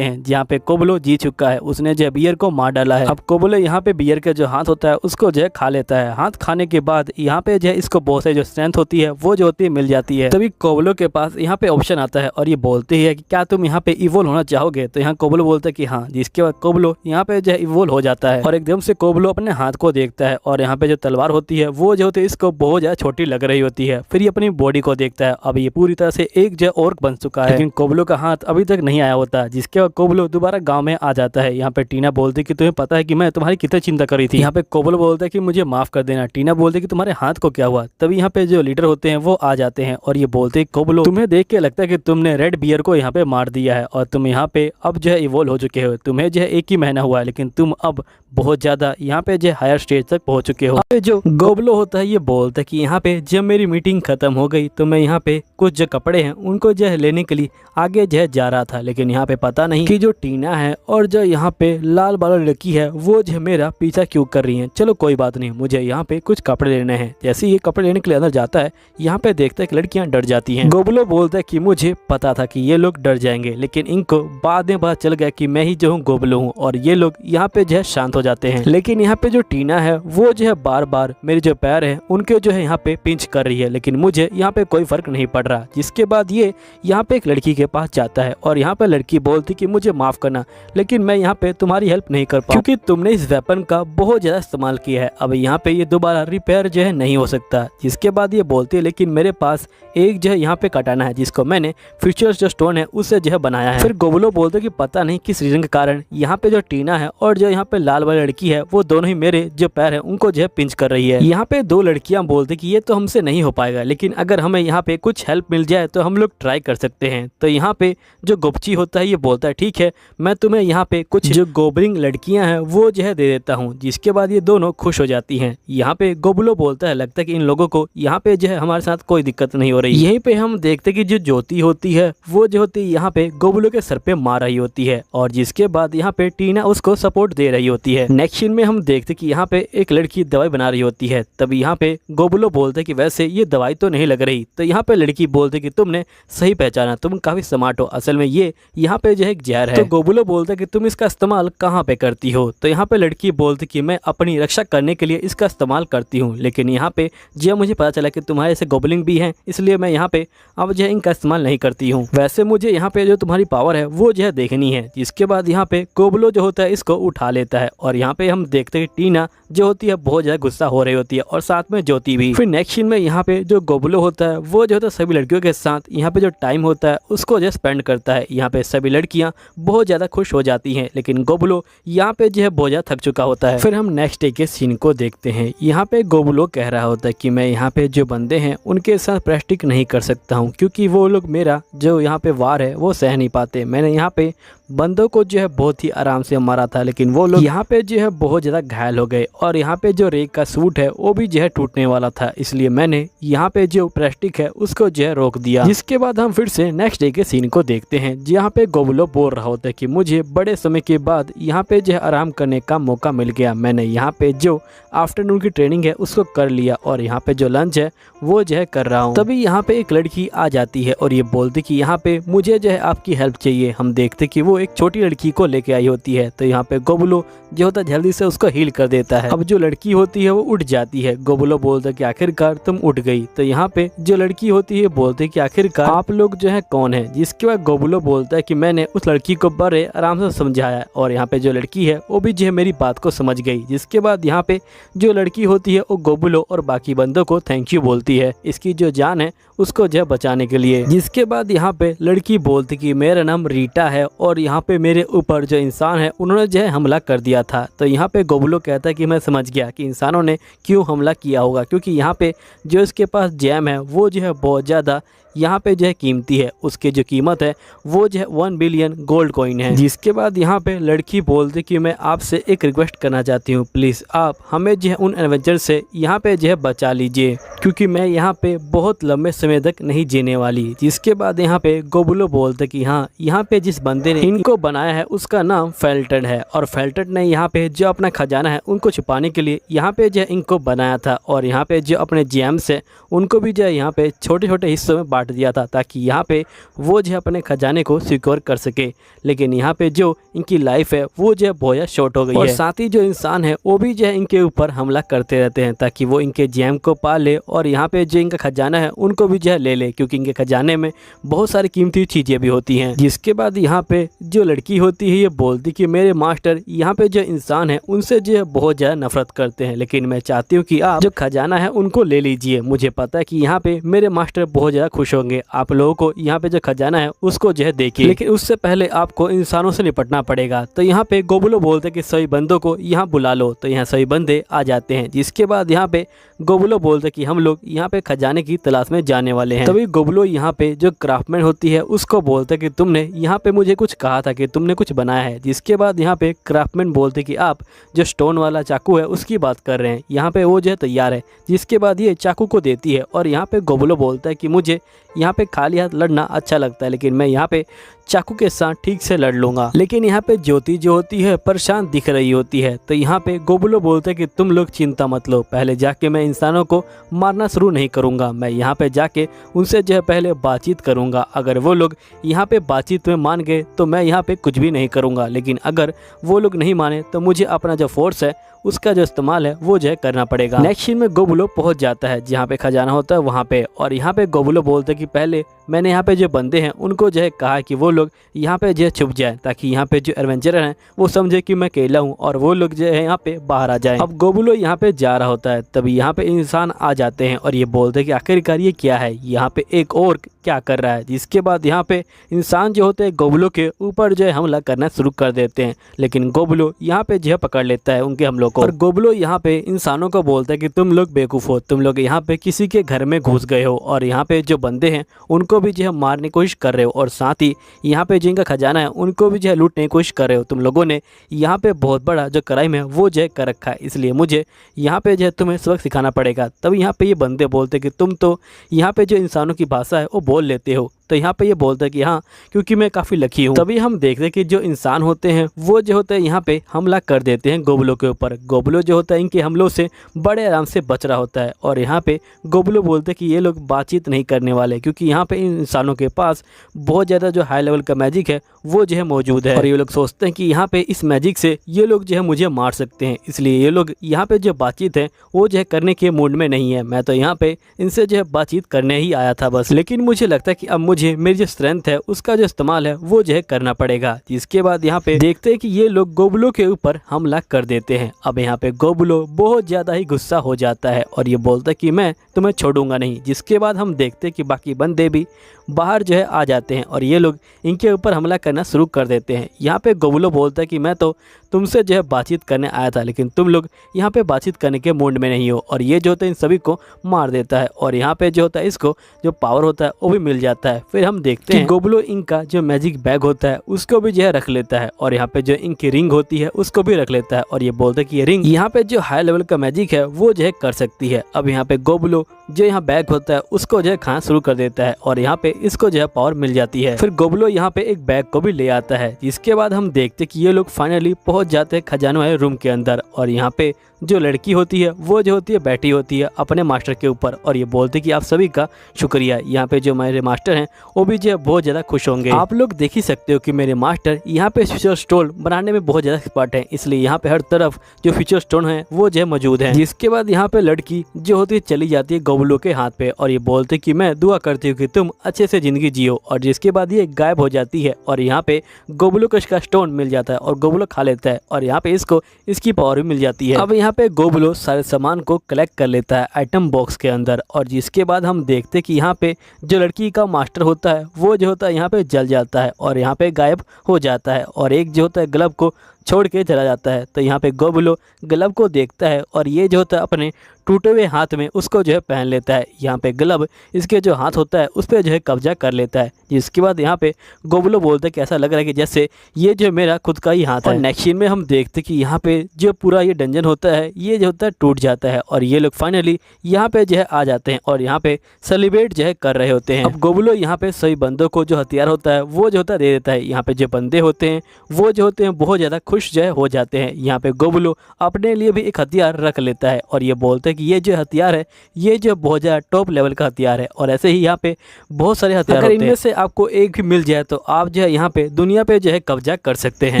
हैं जहाँ पे कोबलो जीत चुका है, उसने जो बियर को मार डाला है। अब कोबलो यहाँ पे बियर का जो हाथ होता है उसको जो है खा लेता है। हाथ खाने के बाद यहाँ पे जो है इसको बहुत से जो स्ट्रेंथ होती है वो जो होती है मिल जाती है। तभी कोबलो के पास यहाँ पे ऑप्शन आता है और ये बोलती है कि क्या तुम यहाँ पे इवोल्व होना चाहोगे, तो यहाँ कोबलो बोलता है कि हाँ। जिसके बाद कोबलो यहाँ पे जो है इवोल्व हो जाता है और एकदम से कोबलो अपने हाथ को देखता है और यहाँ पे जो तलवार होती है वो जो होती है इसको बहुत ज्यादा छोटी लग रही होती है। फिर ये अपनी बॉडी को देखता है, अब ये पूरी तरह से एक जो ऑर्क बन चुका है, लेकिन कोबलो का हाथ अभी तक नहीं आया होता। जिसके बाद कोबलो दोबारा गांव में आ जाता है। यहाँ पे टीना बोलती कि तुम्हें पता है कि मैं तुम्हारी कितनी चिंता कर रही थी। यहाँ पे कोबलो बोलता है कि मुझे माफ कर देना। टीना बोलती कि तुम्हारे हाथ को क्या हुआ। तभी यहाँ पे जो लीडर होते हैं वो आ जाते हैं और ये बोलते कोबलो तुम्हें देख के लगता है कि तुमने रेड बियर को यहाँ पे मार दिया है और तुम यहाँ पे अब जो है इवोल्व हो चुके हो। तुम्हें जो है 1 ही महीना हुआ है लेकिन तुम अब बहुत ज्यादा यहाँ पे जो हायर स्टेज तक पहुंच चुके हो। जो कोबलो होता है ये बोलता है कि यहाँ पे जब मेरी मीटिंग खत्म हो गई तो मैं यहाँ पे कुछ जो कपड़े हैं उनको जो है लेने के लिए आगे जो है जा रहा था, लेकिन यहाँ पे पता नहीं कि जो टीना है और जो यहाँ पे लाल वाला लड़की है वो जो है मेरा पीछा क्यों कर रही है। चलो कोई बात नहीं, मुझे यहाँ पे कुछ कपड़े लेने हैं। जैसे ये कपड़े लेने के लिए अंदर जाता है यहाँ पे देखता है कि लड़कियां डर जाती हैं। कोबलो बोलता है कि मुझे पता था कि ये लोग डर जाएंगे, लेकिन इनको बाद में पता चल गया कि मैं ही जो हूँ कोबलो हूँ और ये लोग यहाँ पे जो है शांत हो जाते हैं। लेकिन यहाँ पे जो टीना है वो जो है बार बार मेरे जो पैर है उनके जो है यहाँ पे पिंच कर रही है, लेकिन मुझे यहाँ पे कोई फर्क नहीं पड़ रहा। जिसके बाद ये यहाँ पे एक लड़की के पास जाता है और यहाँ पे लड़की बोलती कि मुझे माफ करना, लेकिन मैं यहाँ पे तुम्हारी हेल्प नहीं कर पाऊँ क्योंकि तुमने इस वेपन का बहुत ज्यादा इस्तेमाल किया है। अब यहाँ पे ये दोबारा रिपेयर जो है नहीं हो सकता। जिसके बाद ये बोलती है लेकिन मेरे पास एक जो है यहाँ पे कटाना है जिसको मैंने फ्यूचर जो स्टोन है उससे जो है बनाया है। फिर कोबलो बोलते कि पता नहीं किस रीजन के कारण यहाँ पे जो टीना है और जो यहाँ पे लाल वाली लड़की है वो दोनों ही मेरे जो पैर है उनको जो है पिंच कर रही है। यहाँ पे 2 लड़कियां बोलते कि ये तो हमसे नहीं हो पाएगा, लेकिन अगर हमें यहाँ पे कुछ हेल्प मिल जाए तो हम लोग ट्राई कर सकते हैं। तो यहाँ पे जो गुप्ची होता है ये बोलता है ठीक है मैं तुम्हें यहाँ पे कुछ जो गोबलिंग लड़कियां हैं वो जो है दे देता हूँ। जिसके बाद ये दोनों खुश हो जाती हैं। यहाँ पे कोबलो बोलता है लगता है कि इन लोगों को यहाँ पे जो है हमारे साथ कोई दिक्कत नहीं हो रही। यहीं पे हम देखते कि जो ज्योति होती है वो जो होती है यहाँ पे कोबलो के सर पे मार रही होती है और जिसके बाद यहाँ पे टीना उसको सपोर्ट दे रही होती है। नेक्स्ट सीन में हम देखते कि यहाँ पे एक लड़की दवाई बना रही होती है। तभी यहाँ पे कोबलो बोलते कि वैसे ये दवाई तो नहीं लग रही। तो यहाँ पे लड़की बोलती कि तुमने सही पहचाना, तुम काफी स्मार्ट हो, असल में ये यहाँ पे जो है एक जहर है। तो कोबलो बोलता कि तुम इसका इस्तेमाल कहाँ पे करती हो। तो यहाँ पे लड़की बोलती कि मैं अपनी रक्षा करने के लिए इसका इस्तेमाल करती हूँ, लेकिन यहाँ पे जब मुझे पता चला कि तुम्हारे ऐसे गोबलिंग भी हैं इसलिए मैं यहाँ पे अब जो है इनका इस्तेमाल नहीं करती हूँ। वैसे मुझे यहाँ पे जो तुम्हारी पावर है वो जो है देखनी है। जिसके बाद यहाँ पे कोबलो जो होता है इसको उठा लेता है और यहाँ पे हम देखते हैं टीना जो होती है बहुत ज्यादा गुस्सा हो रही होती है और साथ में ज्योति भी। फिर नेक्स्ट सीन में यहाँ पे जो कोबलो होता है वो जो होता है सभी लड़कियों के साथ यहाँ पे जो टाइम होता है उसको जो स्पेंड करता है। यहाँ पे सभी लड़कियां बहुत ज्यादा खुश हो जाती हैं, लेकिन कोबलो यहाँ पे जो है बहुत ज्यादा थक चुका होता है। फिर हम नेक्स्ट डे के सीन को देखते हैं। यहाँ पे कोबलो कह रहा होता है कि मैं यहाँ पे जो बंदे हैं उनके साथ प्रैक्टिस नहीं कर सकता हूँ क्योंकि वो लोग मेरा जो यहाँ पे वार है वो सह नहीं पाते। मैंने यहाँ पे बंदों को जो है बहुत ही आराम से मारा था, लेकिन वो लोग यहाँ पे जो है बहुत ज्यादा घायल हो गए और यहाँ पे जो रेक का सूट है वो भी जो है टूटने वाला था, इसलिए मैंने यहाँ पे जो प्रेस्टिक है उसको जो है रोक दिया। जिसके बाद हम फिर से नेक्स्ट डे के सीन को देखते हैं जहाँ पे कोबलो बोल रहा होता है कि मुझे बड़े समय के बाद यहाँ पे जो है आराम करने का मौका मिल गया। मैंने यहाँ पे जो आफ्टरनून की ट्रेनिंग है उसको कर लिया और यहाँ पे जो लंच है वो जो है कर रहा हूँ। तभी यहाँ पे एक लड़की आ जाती है और ये बोलती कि यहाँ पे मुझे जो है आपकी हेल्प चाहिए। हम देखते कि वो वो एक छोटी लड़की को लेके आई होती है। तो यहाँ पे गोबुलो जो होता है जल्दी से उसको हील कर देता है। अब जो लड़की होती है वो उठ जाती है। गोबुलो बोलता है कि आखिरकार तुम उठ गई। तो यहाँ पे जो लड़की होती है बोलते है कि आखिरकार आप लोग जो है कौन है। जिसके बाद गोबुलो बोलता है कि मैंने उस लड़की को बड़े आराम से समझाया और यहाँ पे जो लड़की है वो भी जो है मेरी बात को समझ गई। जिसके बाद यहाँ पे जो लड़की होती है वो गोबुलो और बाकी बंदों को थैंक यू बोलती है इसकी जो जान है उसको जो है बचाने के लिए। जिसके बाद यहाँ पे लड़की बोलती कि मेरा नाम रीटा है और यहाँ पे मेरे ऊपर जो इंसान है उन्होंने जो है हमला कर दिया था। तो यहाँ पे गोबुलो कहता है कि मैं समझ गया कि इंसानों ने क्यों हमला किया होगा, क्योंकि यहाँ पे जो इसके पास जैम है वो जो है बहुत ज़्यादा यहाँ पे जो है कीमती है। उसकी जो कीमत है वो जो है 1 बिलियन गोल्ड कॉइन है। जिसके बाद यहाँ पे लड़की बोलती कि मैं आपसे एक रिक्वेस्ट करना चाहती हूँ, प्लीज़ आप हमें जो है उन एडवेंचर से यहाँ पे जो है बचा लीजिए, क्योंकि मैं यहाँ पे बहुत लंबे समय तक नहीं जीने वाली। जिसके बाद यहाँ पे गोबुलो बोलते कि हाँ, यहाँ पे जिस बंदे ने इनको बनाया है उसका नाम फेल्टन है और फेल्टन ने यहाँ पे जो अपना खजाना है उनको छुपाने के लिए यहाँ पे जो है इनको बनाया था और यहाँ पे जो अपने जेम्स है उनको भी जो है यहाँ पे छोटे छोटे हिस्सों में बांट दिया था ताकि यहाँ पे वो जो है अपने खजाने को सिक्योर कर सके। लेकिन यहाँ पे जो इनकी लाइफ है वो जो है बहुत ज़्यादा शॉर्ट हो गई है और साथ ही जो इंसान है वो भी जो है इनके ऊपर हमला करते रहते हैं ताकि वो इनके जेम को पा ले और यहाँ पे जो इनका खजाना है उनको भी जो है ले ले, क्योंकि इनके खजाने में बहुत सारी कीमती चीज़ें भी होती हैं। जिसके बाद यहाँ पे जो लड़की होती है ये बोलती कि मेरे मास्टर यहाँ पे जो इंसान है उनसे जो है बहुत ज़्यादा नफरत करते हैं, लेकिन मैं चाहती हूँ कि आप जो खजाना है उनको ले लीजिए। मुझे पता है कि यहाँ पे मेरे मास्टर बहुत ज़्यादा खुश होंगे, आप लोगों को यहाँ पे जो खजाना है उसको जो है देखिए, लेकिन उससे पहले आपको इंसानों से निपटना पड़ेगा। तो यहाँ पे गोबुलो बोलते कि सभी बंदों को यहाँ बुला लो। तो यहाँ सभी बंदे आ जाते हैं। जिसके बाद यहाँ पे गोबुलो बोलते कि हम लोग यहाँ पे खजाने की तलाश में जाने वाले हैं। तभी गोबुलो यहाँ पे जो क्राफ्टमैन होती है उसको बोलते कि तुमने यहाँ पे मुझे कुछ कहा था कि तुमने कुछ बनाया है। जिसके बाद यहाँ पे क्राफ्टमैन बोलते कि आप जो स्टोन वाला चाकू है उसकी बात कर रहे हैं, यहाँ पे वो जो है तैयार है। जिसके बाद ये चाकू को देती है और यहाँ पे गोबुलो बोलता है कि मुझे यहाँ पे खाली हाथ लड़ना अच्छा लगता है, लेकिन मैं यहाँ पे चाकू के साथ ठीक से लड़ लूंगा। लेकिन यहाँ पे ज्योति जो होती है परेशान दिख रही होती है। तो यहाँ पे गोबुलो बोलते हैं कि तुम लोग चिंता मत लो, पहले जाके मैं इंसानों को मारना शुरू नहीं करूँगा, मैं यहाँ पे जाके उनसे जो है पहले बातचीत करूँगा। अगर वो लोग यहाँ पे बातचीत में मान गए तो मैं यहाँ पे कुछ भी नहीं करूँगा, लेकिन अगर वो लोग नहीं माने तो मुझे अपना जो फोर्स है उसका जो इस्तेमाल है वो जो है करना पड़ेगा। नेक्स्ट सीन में गोबुलो पहुंच जाता है जहाँ पे खजाना होता है वहाँ पे, और यहाँ पे गोबुलो बोलते कि पहले मैंने यहाँ पे जो बंदे हैं उनको जो है कहा कि वो लोग यहाँ पे जो है छुप जाए ताकि यहाँ पे जो एडवेंचरर हैं वो समझे कि मैं अकेला हूँ और वो लोग जो है यहाँ पे बाहर आ जाए। अब गोबुलो यहाँ पे जा रहा होता है, तभी यहाँ पे इंसान आ जाते हैं और ये बोलते हैं कि आखिरकार ये क्या है, यहाँ पे एक और क्या कर रहा है। जिसके बाद यहाँ पे इंसान जो होते हैं गोबुलो के ऊपर जो है हमला करना शुरू कर देते हैं, लेकिन गोबुलो यहाँ पे जो है पकड़ लेता है उनके हमलों को। और गोबुलो यहाँ पे इंसानों को बोलता है कि तुम लोग बेवकूफ़ हो, तुम लोग यहाँ पे किसी के घर में घुस गए हो और यहाँ पे जो बंदे हैं उनको भी जो है मारने की कोशिश कर रहे हो और साथ ही यहाँ पे जिनका खजाना है उनको भी जो है लूटने की कोशिश कर रहे हो। तुम लोगों ने यहाँ पे बहुत बड़ा जो क्राइम है वो जो है कर रखा है, इसलिए मुझे यहाँ पे जो है तुम्हें सबक सिखाना पड़ेगा। तब यहाँ पे ये बंदे बोलते कि तुम तो यहाँ पे जो इंसानों की भाषा है वो बोल लेते हो। तो यहाँ पे ये बोलता है कि हाँ, क्योंकि मैं काफ़ी लकी हूँ। तभी हम देखते हैं कि जो इंसान होते हैं वो जो होते हैं यहाँ पे हमला कर देते हैं गोबुलो के ऊपर। गोबुलो जो होता है इनके हमलों से बड़े आराम से बच रहा होता है और यहाँ पे गोबुलो बोलते हैं कि ये लोग बातचीत नहीं करने वाले, क्योंकि यहाँ पे इन इंसानों के पास बहुत ज़्यादा जो हाई लेवल का मैजिक है वो जो है मौजूद है और ये लोग सोचते हैं कि यहाँ पे इस मैजिक से ये लोग जो है मुझे मार सकते हैं, इसलिए ये लोग यहाँ पे जो बातचीत है वो जो है करने के मूड में नहीं है। मैं तो यहाँ पे इनसे जो है बातचीत करने ही आया था बस, लेकिन मुझे लगता है कि अब मुझे मेरी जो स्ट्रेंथ है उसका जो इस्तेमाल है वो जो है करना पड़ेगा। जिसके बाद यहाँ पे देखते हैं कि ये लोग गोबुलो के ऊपर हमला कर देते हैं। अब यहाँ पे गोबुलो बहुत ज़्यादा ही गुस्सा हो जाता है और ये बोलता है कि मैं तुम्हें छोड़ूंगा नहीं। जिसके बाद हम देखते हैं कि बाकी बंदे भी बाहर जो है आ जाते हैं और ये लोग इनके ऊपर हमला करना शुरू कर देते हैं। यहाँ पे गोबुलो बोलता है कि मैं तो तुमसे जो है बातचीत करने आया था, लेकिन तुम लोग यहाँ पे बातचीत करने के मूड में नहीं हो, और ये जो होता है इन सभी को मार देता है और यहाँ पे जो होता है इसको जो पावर होता है वो भी मिल जाता है। फिर हम देखते हैं गोबुलो इनका जो मैजिक बैग होता है उसको भी जो है रख लेता है और यहाँ पे जो इनकी रिंग होती है उसको भी रख लेता है और ये बोलता है कि ये रिंग यहाँ पे जो हाई लेवल का मैजिक है वो जो है कर सकती है। अब यहाँ पे गोबुलो जो यहाँ बैग होता है उसको जो है खाना शुरू कर देता है और यहाँ पे इसको जो है पावर मिल जाती है। फिर गोबलो यहाँ पे एक बैग को भी ले आता है, जिसके बाद हम देखते कि ये लोग फाइनली पहुंच जाते हैं खजाने वाले रूम के अंदर। और यहाँ पे जो लड़की होती है वो जो होती है बैठी होती है अपने मास्टर के ऊपर और ये बोलती कि आप सभी का शुक्रिया। यहाँ पे जो मेरे मास्टर हैं वो भी जो है बहुत ज़्यादा खुश होंगे। आप लोग देख ही सकते हो कि मेरे मास्टर यहाँ पे फ्यूचर स्टोन बनाने में बहुत ज़्यादा एक्सपर्ट हैं, इसलिए यहाँ पे हर तरफ जो फ्यूचर स्टोन है वो जो है मौजूद है। जिसके बाद यहाँ पे लड़की जो होती है चली जाती है गोबलो के हाथ पे और ये बोलते कि मैं दुआ करती हूँ कि तुम अच्छे से ज़िंदगी जियो। और जिसके बाद ये गायब हो जाती है और यहाँ पे गोबलो को इसका स्टोन मिल जाता है और गोबलो खा लेता है और यहाँ पे इसको इसकी पावर भी मिल जाती है। अब यहाँ पे गोबलो सारे सामान को कलेक्ट कर लेता है आइटम बॉक्स के अंदर और जिसके बाद हम देखते कि यहाँ पे जो लड़की का मास्टर होता है वो जो होता है यहाँ पे जल जाता है और यहाँ पे गायब हो जाता है और एक जो होता है ग्लव को छोड़ के चला जाता है। तो यहाँ पे गोबलो ग्लव को देखता है और ये जो होता है अपने टूटे हुए हाथ में उसको जो है पहन लेता है। यहाँ पे ग्लव इसके जो हाथ होता है उस पर जो है कब्जा कर लेता है। जिसके बाद यहाँ पे गोबलो बोलता है कि ऐसा लग रहा है कि जैसे ये जो मेरा खुद का ही हाथ है। और नेक्स्ट सीन में हम देखते कि यहाँ पे जो पूरा ये डंजन होता है ये जो होता है टूट जाता है और ये लोग फाइनली यहाँ पे जो है आ जाते हैं और यहाँ पे सेलिब्रेट जो है कर रहे होते हैं। अब गोबलो यहाँ पे सभी बंदों को जो हथियार होता है वो जो होता है दे देता है। यहाँ पे जो बंदे होते हैं वो जो होते हैं बहुत ज़्यादा खुश जो है हो जाते हैं। यहाँ पे गोबलो अपने लिए भी एक हथियार रख लेता है और ये बोलते हैं कि ये जो हथियार है ये जो बहुत ज़्यादा टॉप लेवल का हथियार है और ऐसे ही यहाँ पे बहुत सारे हथियार होते हैं। इनमें से आपको एक भी मिल जाए तो आप जो है यहाँ पे दुनिया पे जो है कब्जा कर सकते हैं।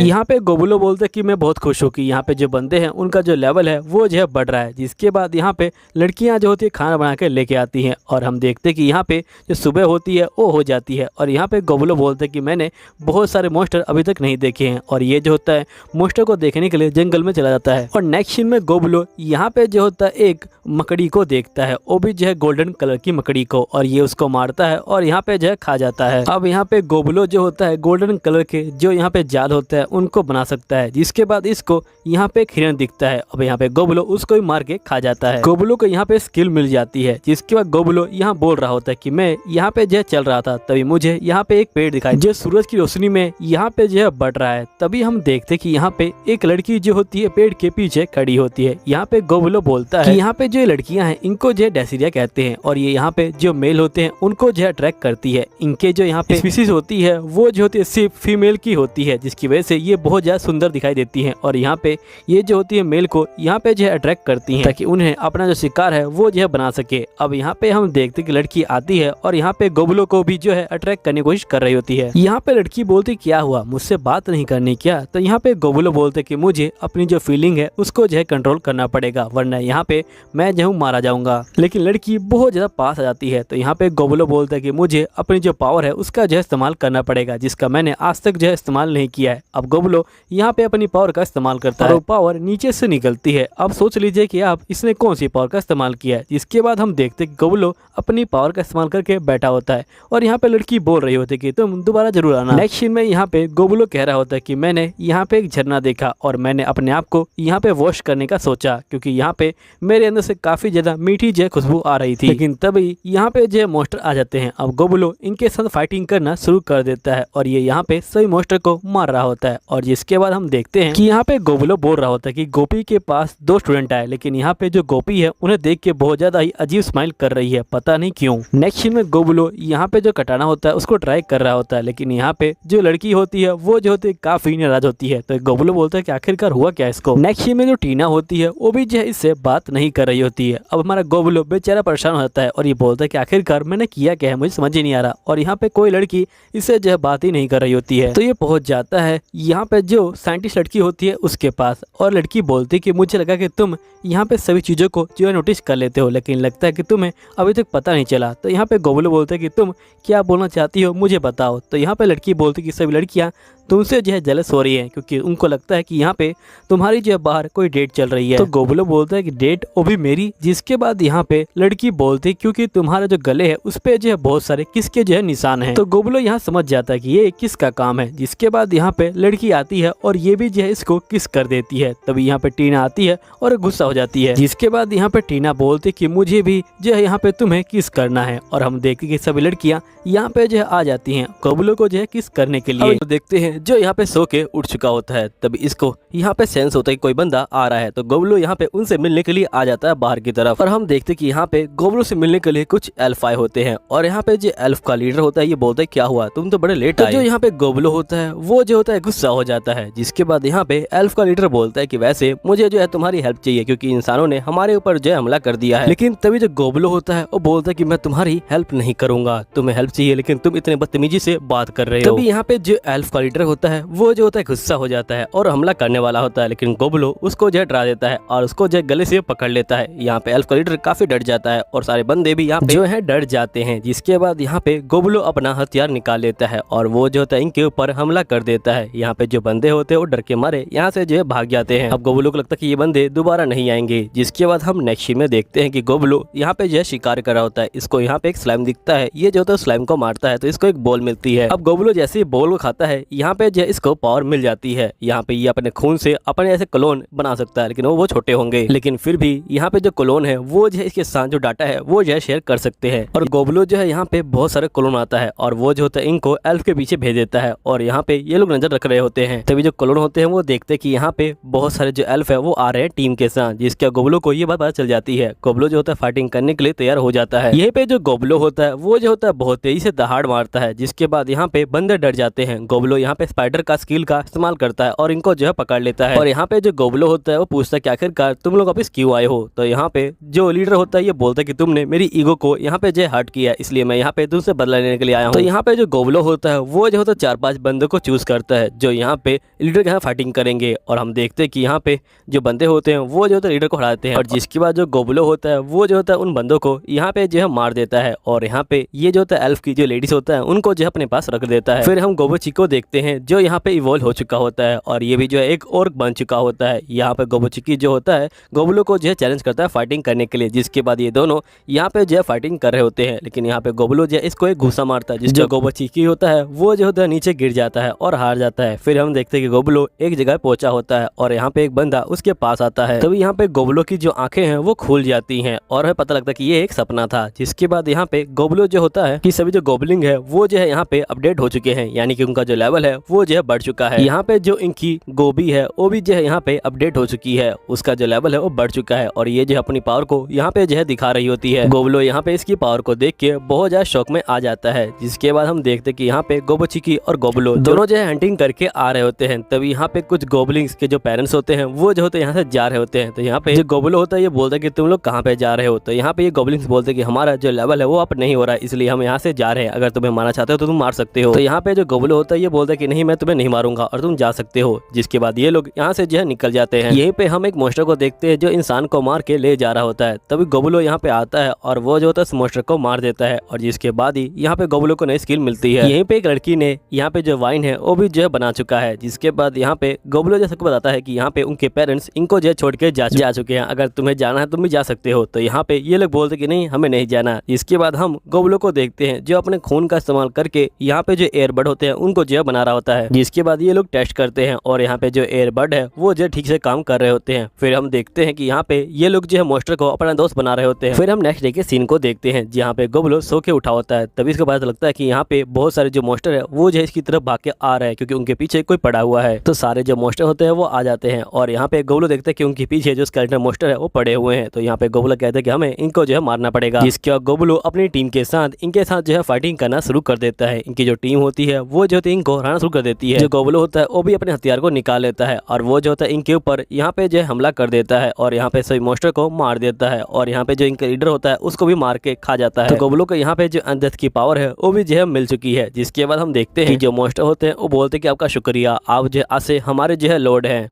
यहाँ पे गोबलो बोलते हैं कि मैं बहुत खुश हूँ कि यहाँ पे जो बंदे हैं उनका जो लेवल है वो जो है बढ़ रहा है। जिसके बाद यहाँ पे लड़कियाँ जो होती है खाना बना के लेके आती हैं और हम देखते हैं कि यहाँ पे जो सुबह होती है वो हो जाती है और यहाँ पे गोबलो बोलते हैं कि मैंने बहुत सारे मोस्टर अभी तक नहीं देखे हैं और ये जो होता है मोस्टर को देखने के लिए जंगल में चला जाता है। और नेक्स्ट सीन में गोबलो यहाँ पे जो होता है एक मकड़ी को देखता है, वो भी जो है गोल्डन कलर की मकड़ी को और ये उसको मारता है और यहाँ पे जो है खा जाता है। अब यहाँ पे गोबलो जो होता है गोल्डन कलर के जो यहाँ पे जाल होता है उनको बना सकता है। जिसके बाद इसको यहाँ पे एक हिरन दिखता है। अब यहाँ पे गोबलो उसको ही मार के खा जाता है। गोबलो को यहाँ पे स्किल मिल जाती है। जिसके बाद गोबलो यहाँ बोल रहा होता है कि मैं यहाँ पे जो है चल रहा था तभी मुझे यहाँ पे एक पेड़ दिखाई जो सूरज की रोशनी में यहाँ पे जो है बढ़ रहा है। तभी हम देखते कि यहाँ पे एक लड़की जो होती है पेड़ के पीछे खड़ी होती है। यहाँ पे गोबलो बोलता है कि यहाँ पे जो लड़कियां हैं इनको जो है डेसिरिया कहते हैं और ये यहाँ पे जो मेल होते हैं उनको जो है अट्रैक्ट करती है। इनके जो यहाँ पे स्पीसीज होती है वो जो होती है सिर्फ फीमेल की होती है, जिसकी वजह से ये बहुत ज्यादा सुंदर दिखाई देती है और यहाँ पे ये जो होती है मेल को यहाँ पे जो है अट्रैक्ट करती है ताकि उन्हें अपना जो शिकार है वो जो है बना सके। अब यहाँ पे हम देखते कि लड़की आती है और यहाँ पे गोबलो को भी जो है अट्रैक्ट करने की कोशिश कर रही होती है। यहाँ पे लड़की बोलती क्या हुआ, मुझसे बात नहीं करनी क्या? तो यहाँ पे गोबलो बोलते कि मुझे अपनी जो फीलिंग है उसको जो है कंट्रोल करना पड़ेगा वरना यहाँ पे मैं जो हूँ मारा जाऊंगा। लेकिन लड़की बहुत ज्यादा पास आ जाती है। तो यहाँ पे गोबलो बोलता है कि मुझे अपनी जो पावर है उसका जो है इस्तेमाल करना पड़ेगा जिसका मैंने आज तक जो है इस्तेमाल नहीं किया है। अब गोबलो यहाँ पे अपनी पावर का इस्तेमाल करता है और पावर नीचे से निकलती है। अब सोच लीजिए कि आप इसने कौन सी पावर का इस्तेमाल किया है। जिसके बाद हम देखते कि गोबलो अपनी पावर का इस्तेमाल करके बैठा होता है और यहाँ पे लड़की बोल रही होती है कि तुम दोबारा जरूर आना। नेक्स्ट सीन में यहाँ पे गोबलो कह रहा होता है कि मैंने यहाँ पे एक झरना देखा और मैंने अपने आप को यहाँ पे वॉश करने का सोचा क्योंकि यहाँ पे मेरे अंदर से काफी ज्यादा मीठी जो खुशबू आ रही थी। लेकिन तभी यहाँ पे जो मोस्टर आ जाते हैं। अब गोबलो इनके साथ फाइटिंग करना शुरू कर देता है और ये यहाँ पे सभी मोस्टर को मार रहा होता है। और जिसके बाद हम देखते हैं कि यहाँ पे गोबलो बोल रहा होता है कि गोपी के पास 2 स्टूडेंट आए, लेकिन यहाँ पे जो गोपी है उन्हें देख के बहुत ज्यादा ही अजीब स्माइल कर रही है, पता नहीं क्यों। नेक्स्ट सीन में गोबलो यहाँ पे जो कटाना होता है उसको ट्राई कर रहा होता है, लेकिन यहाँ पे जो लड़की होती है वो जो होती है काफी नाराज होती है। तो गोबलो बोलता है कि आखिरकार हुआ क्या इसको। नेक्स्ट सीन में जो टीना होती है वो भी जो है इससे बात नहीं कर रही होती है। अब हमारा गोबलो बेचारा परेशान हो जाता है और ये बोलता है कि आखिरकार मैंने किया क्या है, मुझे समझ ही नहीं आ रहा। और यहाँ पे कोई लड़की इससे जो है बात ही नहीं कर रही होती है। तो ये पहुंच जाता है यहाँ पे जो साइंटिस्ट लड़की होती है उसके पास और लड़की बोलती है कि मुझे लगा कि तुम यहाँ पे सभी चीजों को जो है नोटिस कर लेते हो, लेकिन लगता है कि तुम्हें अभी तक पता नहीं चला। तो यहाँ पे गोबलो बोलता है कि तुम क्या बोलना चाहती हो मुझे बताओ। तो यहाँ पे लड़की बोलती है कि सभी लड़कियाँ तुमसे जो है जेलस हो रही है क्योंकि उनको लगता है कि यहाँ पे तुम्हारी जो है बाहर कोई डेट चल रही है। तो गोबलो बोलता है कि डेट वो भी मेरी। जिसके बाद यहाँ पे लड़की बोलती है क्योंकि तुम्हारे जो गले है उस पे जो है बहुत सारे किसके जो है निशान हैं। तो गोबलो यहाँ समझ जाता है कि ये किसका काम है। जिसके बाद यहाँ पे लड़की आती है और ये भी जो है इसको किस कर देती है। तभी यहाँ पे टीना आती है और गुस्सा हो जाती है। जिसके बाद यहाँ पे टीना बोलती कि मुझे भी जो है यहाँ पे तुम्हें किस करना है और हम देखते कि सभी लड़कियाँ यहाँ पे जो है आ जाती हैं गोबलो को जो है किस करने के लिए। तो देखते हैं जो यहाँ पे सो के उठ चुका होता है। तभी इसको यहाँ पे सेंस होता है कि कोई बंदा आ रहा है, तो गोबलो यहाँ पे उनसे मिलने के लिए आ जाता है बाहर की तरफ। और हम देखते कि यहाँ पे गोबलो से मिलने के लिए कुछ एल्फ आए होते हैं और यहाँ पे जो एल्फ का लीडर होता है ये बोलता है क्या हुआ, तुम तो बड़े लेट आए। जो यहाँ पे गोबलो होता है वो जो होता है गुस्सा हो जाता है, जिसके बाद यहाँ पे एल्फ का लीडर बोलता है कि वैसे मुझे जो है तुम्हारी हेल्प चाहिए क्योंकि इंसानों ने हमारे ऊपर जो हमला कर दिया है। लेकिन तभी जो गोबलो होता है वो बोलता है कि मैं तुम्हारी हेल्प नहीं करूंगा, तुम्हें हेल्प चाहिए लेकिन तुम इतने बदतमीजी से बात कर रहे हो। तभी यहाँ पे जो एल्फ का लीडर होता है वो जो होता है गुस्सा हो जाता है और हमला करने वाला होता है, लेकिन गोबलो उसको जो डरा देता है और उसको जो गले से पकड़ लेता है। यहाँ पे एल्फ का लीडर काफी डर जाता है और सारे बंदे भी यहाँ पे जो है डर जाते हैं, जिसके बाद यहाँ पे गोबलो अपना हथियार निकाल लेता है और वो जो होता है इनके ऊपर हमला कर देता है। यहाँ पे जो बंदे होते हैं वो डर के मारे यहाँ से जो है भाग जाते हैं। अब गोबलो को लगता है कि ये बंदे दोबारा नहीं आएंगे, जिसके बाद हम नेक्स्ट में देखते हैं कि गोबलो यहाँ पे जो है शिकार कर रहा होता है। इसको यहाँ पे एक स्लाइम दिखता है, ये जो होता है स्लाइम को मारता है तो इसको एक बॉल मिलती है। अब गोबलो जैसे ही बॉल को खाता है यहाँ पे जो इसको पावर मिल जाती है। यहाँ पे ये अपने खून से अपने ऐसे क्लोन बना सकता है, लेकिन वो छोटे होंगे, लेकिन फिर भी यहाँ पे जो क्लोन है वो जो है इसके साथ जो डाटा है वो जो है शेयर कर सकते हैं। और गोबलो जो है यहाँ पे बहुत सारे क्लोन आता है और वो जो होता है इनको एल्फ के पीछे भेज देता है और यहाँ पे ये लोग नजर रख रहे होते हैं। तभी जो क्लोन होते हैं वो देखते हैं कि यहाँ पे बहुत सारे जो एल्फ है वो आ रहे हैं टीम के साथ, जिसके गोबलो को ये बात पता चल जाती है। गोबलो जो होता है फाइटिंग करने के लिए तैयार हो जाता है। यहीं पे जो गोबलो होता है वो जो होता है बहुत तेजी से दहाड़ मारता है, जिसके बाद यहाँ पे बंदे डर जाते हैं। गोबलो यहाँ पे स्पाइडर का स्किल का इस्तेमाल करता है और इनको जो है पकड़ लेता है। और यहाँ पे जो गोबलो होता है वो पूछता है कि आखिरकार तुम लोग वापस क्यों आए हो। तो यहाँ पे जो लीडर होता है ये बोलता है कि तुमने मेरी ईगो को यहाँ पे जो हर्ट किया, इसलिए मैं यहाँ पे तुमसे बदला लेने के लिए आया हूँ। तो यहाँ पे जो गोबलो होता है वो जो होता है 4-5 बंदों को चूज करता है जो यहाँ पे लीडर के यहाँ फाइटिंग करेंगे। और हम देखते हैं कि यहाँ पे जो बंदे होते हैं वो जो होता है लीडर को हरा देते हैं और जिसके बाद जो गोबलो होता है वो जो होता है उन बंदों को यहाँ पे जो है मार देता है और यहाँ पे ये जो होता है एल्फ की जो लेडीज होता है उनको जो है अपने पास रख देता है। फिर हम गोबोची को देखते हैं जो यहाँ पे इवॉल्व हो चुका होता है और ये भी जो है एक और बन चुका होता है। यहाँ पे गोबोची जो होता है गोबलो को जो है चैलेंज करता है फाइटिंग करने के लिए, जिसके बाद ये दोनों यहाँ पे जो है फाइटिंग कर रहे होते हैं। लेकिन यहाँ पे गोबलो जो है इसको एक घूसा मारता है, जिसको गोबोची होता है वो जो होता है नीचे गिर जाता है और हार जाता है। फिर हम देखते हैं कि गोबलो एक जगह पहुंचा होता है और यहाँ पे एक बंदा उसके पास आता है। तभी यहाँ पे गोबलो की जो आंखें हैं वो खुल जाती हैं और हमें पता लगता है कि ये एक सपना था। जिसके बाद यहाँ पे गोबलो जो होता है कि सभी जो गोबलिंग है वो जो है यहाँ पे अपडेट हो चुके हैं, यानी कि उनका जो लेवल है वो जो है बढ़ चुका है। यहाँ पे जो इनकी गोभी है वो भी जो है यहाँ पे अपडेट हो चुकी है, उसका जो लेवल है वो बढ़ चुका है और ये जो अपनी पावर को यहाँ पे जो है दिखा रही होती है। गोबलो यहाँ पे इसकी पावर को देख के बहुत ज्यादा शौक में आ जाता है। जिसके बाद हम देखते कि यहाँ पे गोबोची और गोबलो दोनों जो है हंटिंग करके आ रहे होते हैं। तभी यहाँ पे कुछ गोबलिंग्स के जो पेरेंट्स होते हैं वो जो होते हैं यहाँ से जा रहे होते हैं। तो यहाँ पे जो गोबलो होता है ये बोलता है कि तुम लोग कहाँ पे जा रहे हो। तो यहाँ पे ये गोबलिंग्स बोलते हैं कि हमारा जो लेवल है वो अप नहीं हो रहा है, इसलिए हम यहाँ से जा रहे हैं, अगर तुम्हें मारना चाहते हो तो तुम मार सकते हो। तो यहाँ पे जो गोबलो होता है ये बोलता है कि नहीं मैं तुम्हें नहीं मारूंगा और तुम जा सकते हो। जिसके बाद ये लोग यहाँ से जो है निकल जाते हैं। यहीं पे हम एक मोस्टर को देखते हैं जो इंसान को मार के ले जा रहा होता है। तभी गोबलो यहाँ पे आता है और वो जो होता है उस मोस्टर को मार देता है और जिसके बाद ही यहाँ पे गोबलो को नई स्किल मिलती है। यहीं पे एक लड़की ने यहाँ पे जो वाइन है वो भी जो है बना चुका है। जिसके बाद यहाँ पे गोबलो जैसे को बताता है कि यहाँ पे उनके पेरेंट्स इनको जो है छोड़ के जा चुके हैं, अगर तुम्हें जाना है तुम भी जा सकते हो। तो यहाँ पे ये लोग बोलते कि नहीं हमें नहीं जाना। इसके बाद हम गोबलो को देखते हैं जो अपने खून का इस्तेमाल करके यहाँ पे जो एयरबड होते हैं उनको जो है बना रहा होता है। जिसके बाद ये लोग टेस्ट करते हैं और यहाँ पे जो एयरबड है वो जो ठीक से काम कर रहे होते हैं। फिर हम देखते हैं कि यहाँ पे ये लोग जो है मोस्टर को अपना दोस्त बना रहे होते हैं। फिर हम नेक्स्ट डे के सीन को देखते हैं जहाँ पे गोबलो सो के उठा होता है। तभी इसको पता लगता है कि यहाँ पे बहुत सारे जो मोस्टर है वो जो है इसकी तरफ भाग के आ रहे हैं क्योंकि उनके पीछे कोई पड़ा हुआ है। तो सारे जो मोस्टर होते हैं वो आ जाते हैं और यहाँ पे गोबलो देखते हैं कि उनके पीछे जो स्केलेटन मोस्टर है वो पड़े हुए हैं। तो यहाँ पे गोबलो कहते हैं कि हमें इनको जो है मारना पड़ेगा। जिसके बाद गोबलो अपनी टीम के साथ इनके साथ जो है फाइटिंग करना शुरू कर देता है। इनकी जो टीम होती है वो जो होती है इनको हराना शुरू कर देती है। जो गोबलो होता है वो भी अपने हथियार को निकाल लेता है और वो जो होता है इनके ऊपर यहाँ पे जो है हमला कर देता है और यहाँ पे सभी मोस्टर को मार देता है और यहाँ पे जो इनका लीडर होता है उसको भी मार के खा जाता है। तो गोबलो को यहाँ पे जो अनडेथ की पावर है वो भी जो है मिल चुकी है। जिसके बाद हम देखते हैं कि जो मोस्टर होते हैं वो बोलते हैं कि आपका शुक्रिया, आप जो है हमारे जो है लॉर्ड हैं।